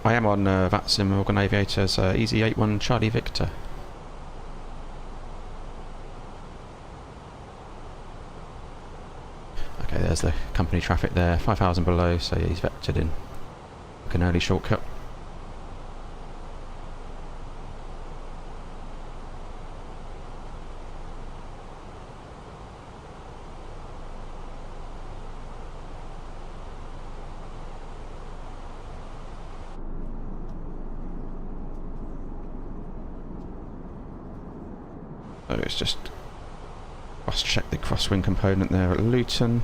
I am on VATSIM Organ Aviators EZ81 Charlie Victor. Okay, there's the company traffic there, 5,000 below, so he's vectored in. Like an early shortcut. So let's just cross-check the crosswind component there at Luton.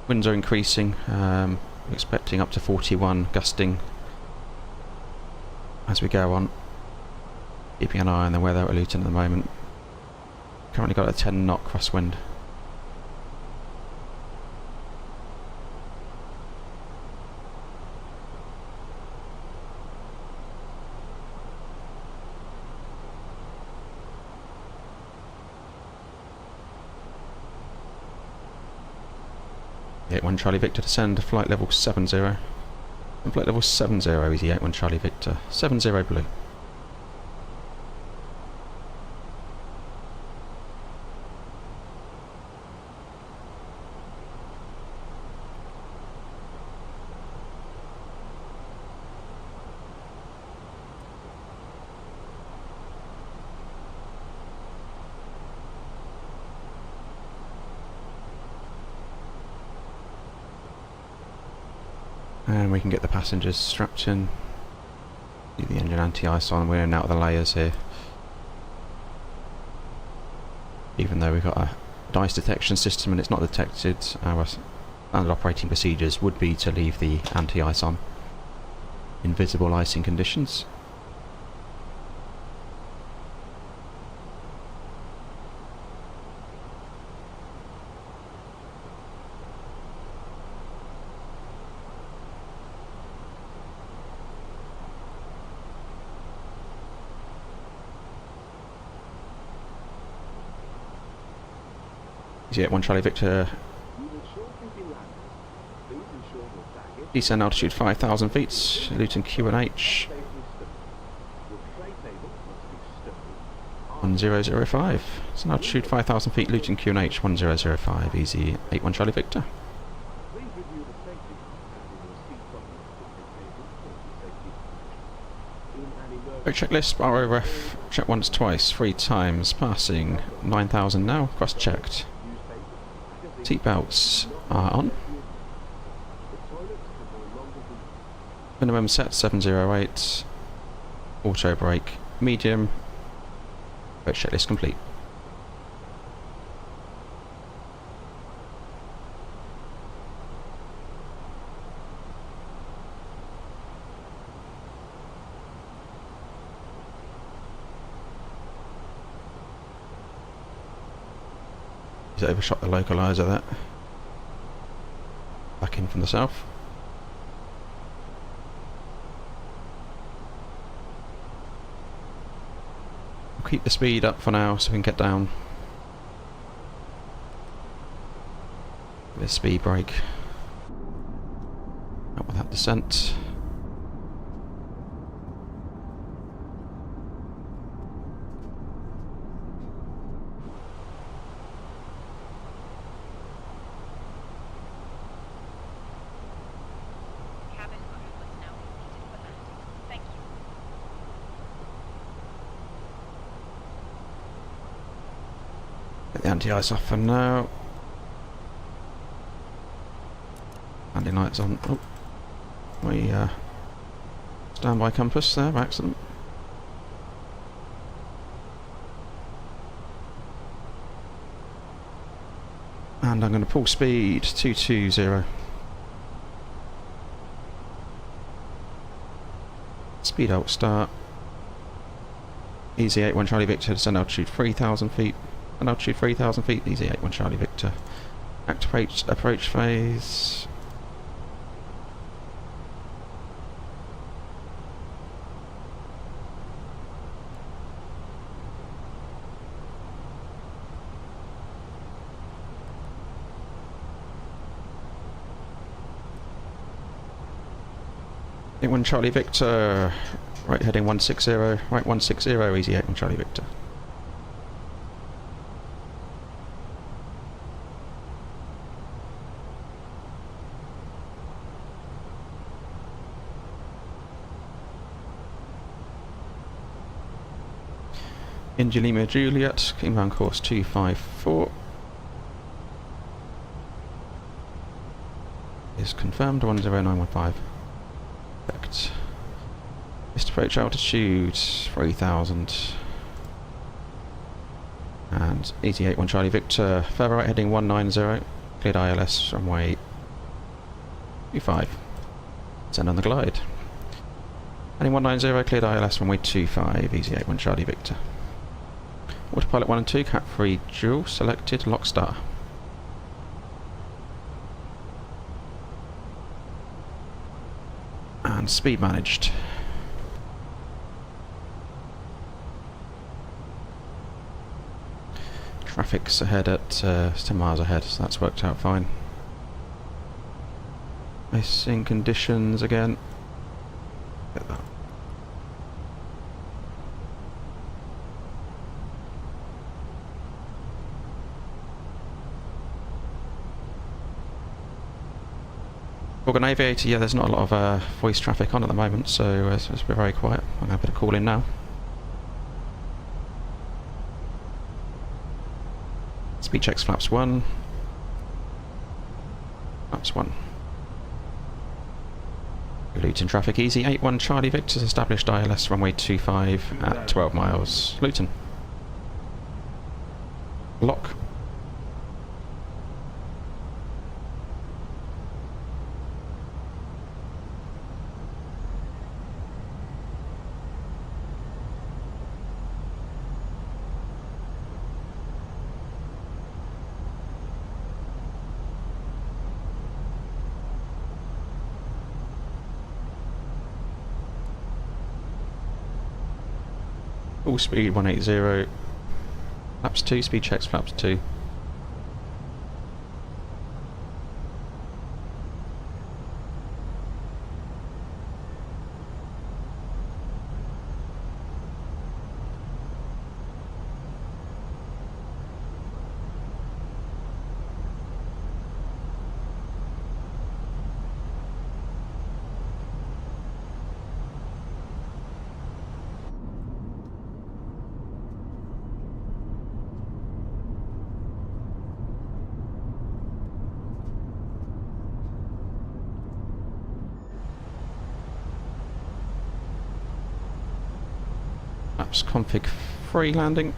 Winds are increasing, expecting up to 41, gusting as we go on. Keeping an eye on the weather at Luton at the moment. Currently got a 10 knot crosswind. Yeah, 1 Charlie Victor descend to flight level 70. Flight level 70, EasyJet Charlie Victor, 70 blue. And we can get the passengers strapped in. Do the engine anti-ice on. We're in and out of the layers here. Even though we've got a dice detection system and it's not detected, our standard operating procedures would be to leave the anti-ice on in visible icing conditions. EasyJet Charlie Victor, We will shortly be landing. Please ensure your baggage descend altitude 5,000 feet, Luton Q&H, safely stowed. Your tray table must be stowed. 1005. Descend altitude 5,000 feet, Luton Q&H, 1005, EasyJet Charlie Victor. Please review the safety and in your seat buttons for the table for the safety information. In an emergency, Checklist, bar ref, check once, twice, 3 times, passing 9,000 now, cross-checked. Seatbelts are on. the toilets can no longer be Minimum set 708. Auto brake medium. Boat checklist complete. He's overshot the localizer there. Back in from the south. We'll keep the speed up for now so we can get down. With a speed brake. Up with that descent. Cabin crew must now be seated for landing. Thank you. Get the anti-ice off for now. Landing lights on. Oh, we standby compass there by accident. And I'm going to pull speed 220. Speed out start. EasyJet Charlie Victor, descend altitude 3,000 feet. And altitude 3,000 feet, EasyJet Charlie Victor. Activate approach phase. One Charlie Victor, right heading 160, right 160, EasyJet Charlie Victor. India Lima Juliet, inbound course 254. Is confirmed 10915. Perfect. Missed approach altitude 3000. And EasyJet Charlie Victor, further right heading 190. Cleared ILS runway 25. Send on the glide. Heading 190, cleared ILS runway 25, EasyJet Charlie Victor. Autopilot 1 and 2, Cat 3 dual, selected, lock star. And speed managed. Traffic's ahead at 10 miles ahead, so that's worked out fine. Icing conditions again. Gorgon Aviator, yeah, there's not a lot of voice traffic on at the moment, so it's been very quiet. I'm happy to call in now. Speed checks flaps 1. Flaps 1. Luton traffic easy, 81 Charlie Victor's established ILS runway 25 at 12 miles. Luton. Lock. Full speed 180. Flaps 2, speed checks flaps 2. Flaps config free landing.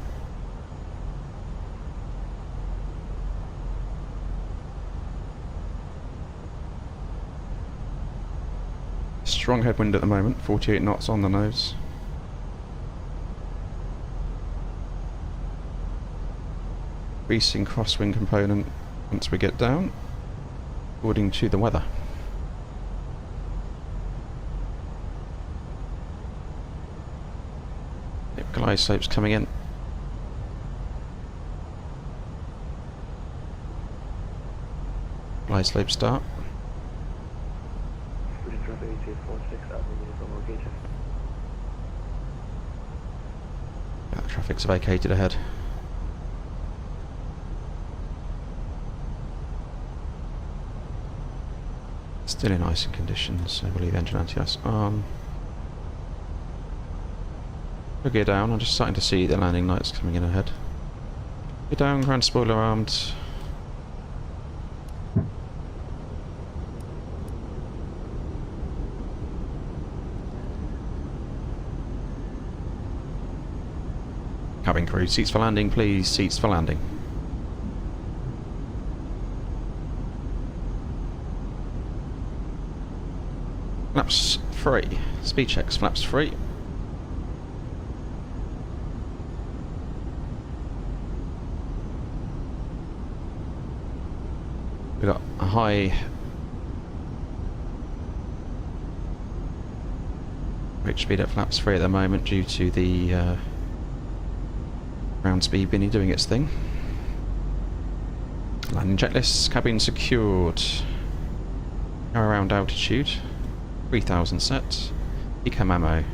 Strong headwind at the moment, 48 knots on the nose. Increasing crosswind component once we get down, according to the weather. Glide slopes coming in. Glide slope start. Yeah, traffic's vacated ahead. Still in icing conditions, so we'll leave engine anti-ice on. Gear down, I'm just starting to see the landing lights coming in ahead. Gear down, ground spoiler armed. Cabin crew, seats for landing please, seats for landing. Flaps free, speed checks, flaps free. We've got a high pitch speed at flaps 3 at the moment due to the ground speed binny doing its thing. Landing checklists, cabin secured. Go around altitude, 3000 set. Ecam ammo.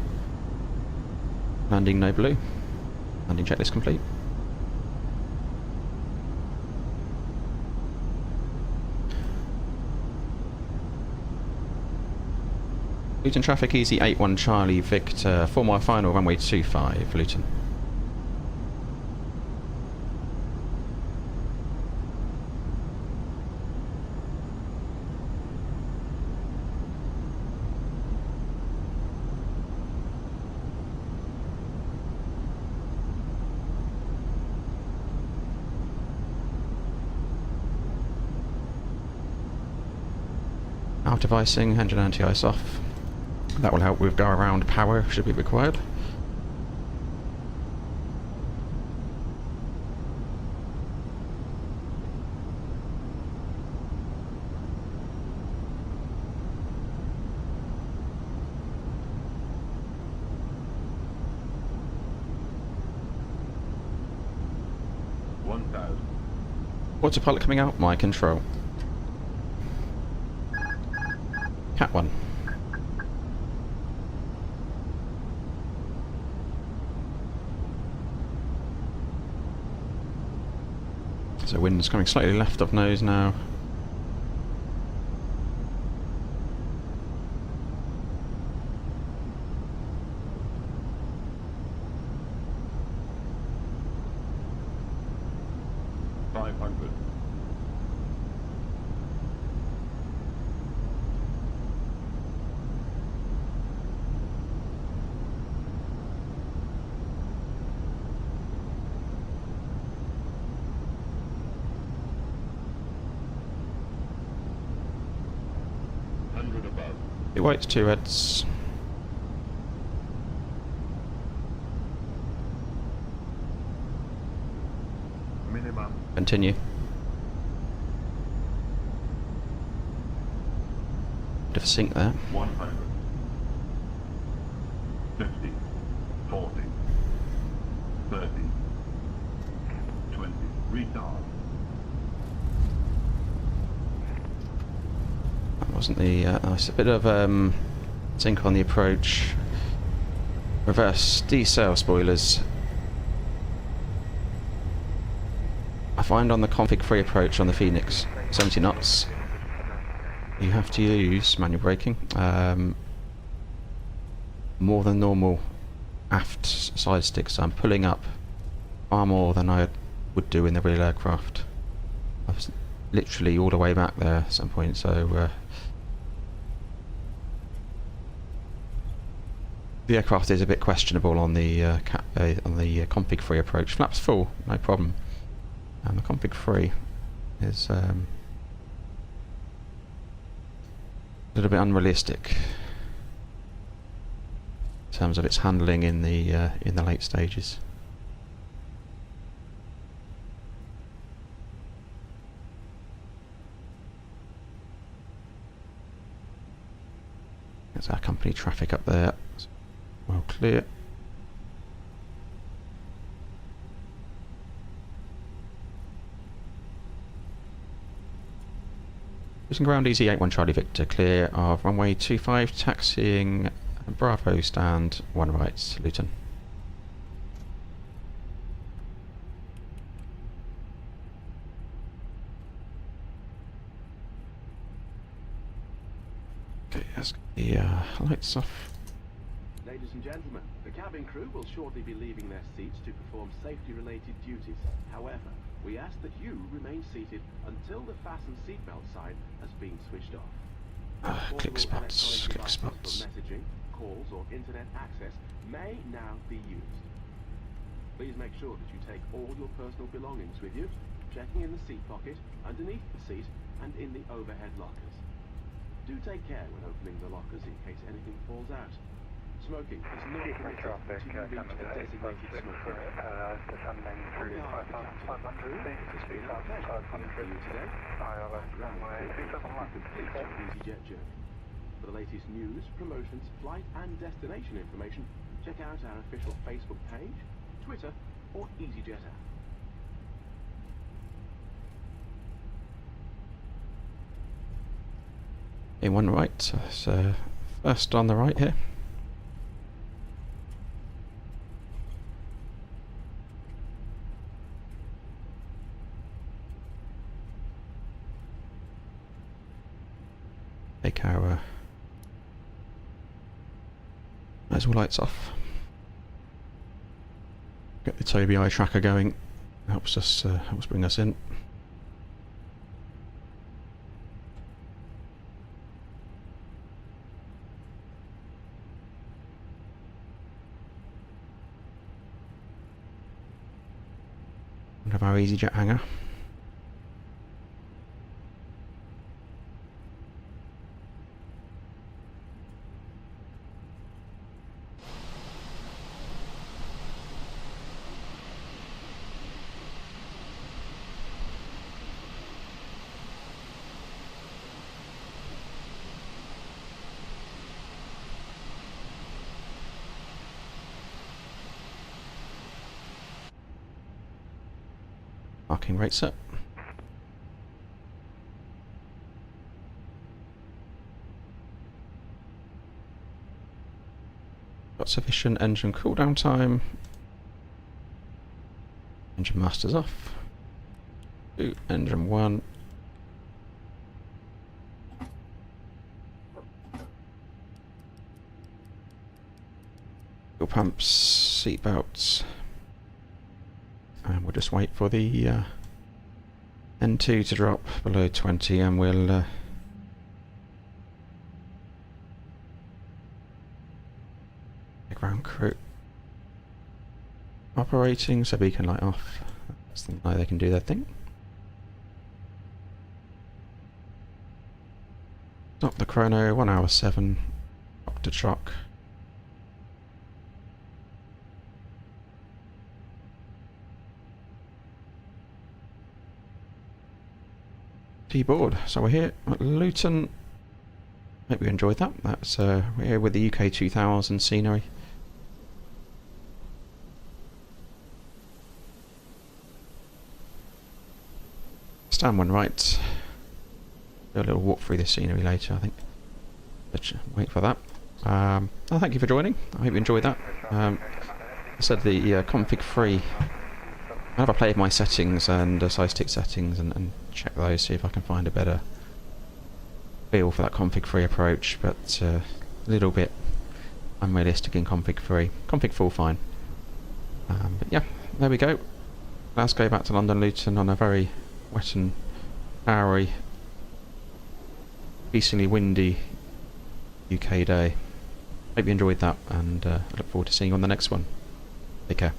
Landing no blue. Landing checklist complete. Luton traffic easy 81 Charlie Victor, 4 mile final runway 25 Luton. Out of icing, engine anti-ice off. That will help with go around power should be required. Autopilot coming out, my control. Cat 1. So wind's coming slightly left of nose now. 500. Above. It waits 2 heads. Minimum. Continue. Bit of a sink there. 100. 50. 40. 30. 20. Retard. That wasn't the nice. A bit of sink on the approach. Reverse D-sail spoilers. I find on the config-free approach on the Fenix 70 knots, you have to use manual braking. More than normal aft side stick, so I'm pulling up far more than I would do in the real aircraft. I was literally all the way back there at some point, so the aircraft is a bit questionable on the config-free approach. Flaps full, no problem. And the config-free is a little bit unrealistic in terms of its handling in the late stages. There's our company traffic up there. Well clear. Cruising ground EasyJet Charlie Victor, clear of runway 25, taxiing Bravo stand 1 right, Luton. Okay, let's get the lights off. Ladies and gentlemen, the cabin crew will shortly be leaving their seats to perform safety-related duties. However, we ask that you remain seated until the fasten seatbelt sign has been switched off. Click spots, Portable click electronic spots. devices for messaging, calls or internet access may now be used. Please make sure that you take all your personal belongings with you, checking in the seat pocket, underneath the seat and in the overhead lockers. Do take care when opening the lockers in case anything falls out. Smoking is not permitted until you reach the designated smoking area. Descending through 5,500 feet, It's been our pleasure to be with you today. runway 27 left. Complete your EasyJet journey. For the latest news, promotions, flight and destination information, check out our official Facebook page, Twitter or EasyJet app. In 1 right, so first on the right here. Take our all lights off. Get the Toby eye tracker going. Helps bring us in. We have our EasyJet hangar. Parking rates up. Got sufficient engine cool down time. Engine masters off. Engine 1. Fuel pumps, seat belts. And we'll just wait for the N2 to drop below 20, and we'll ground crew operating, so beacon light off. That's the way they can do their thing. Stop the chrono, 1 hour 7, up to truck. T-board. So we're here at Luton. Hope you enjoyed that. That's we're here with the UK 2000 scenery. Stand one right. Do a little walk through this scenery later, I think. But wait for that. Oh, thank you for joining. I hope you enjoyed that. I said the config free. I have a play with my settings and size stick settings and check those, see if I can find a better feel for that config free approach, but a little bit unrealistic in config free. Config full fine. But yeah, there we go. Glasgow back to London Luton on a very wet and showery, decently windy UK day. Hope you enjoyed that, and I look forward to seeing you on the next one. Take care.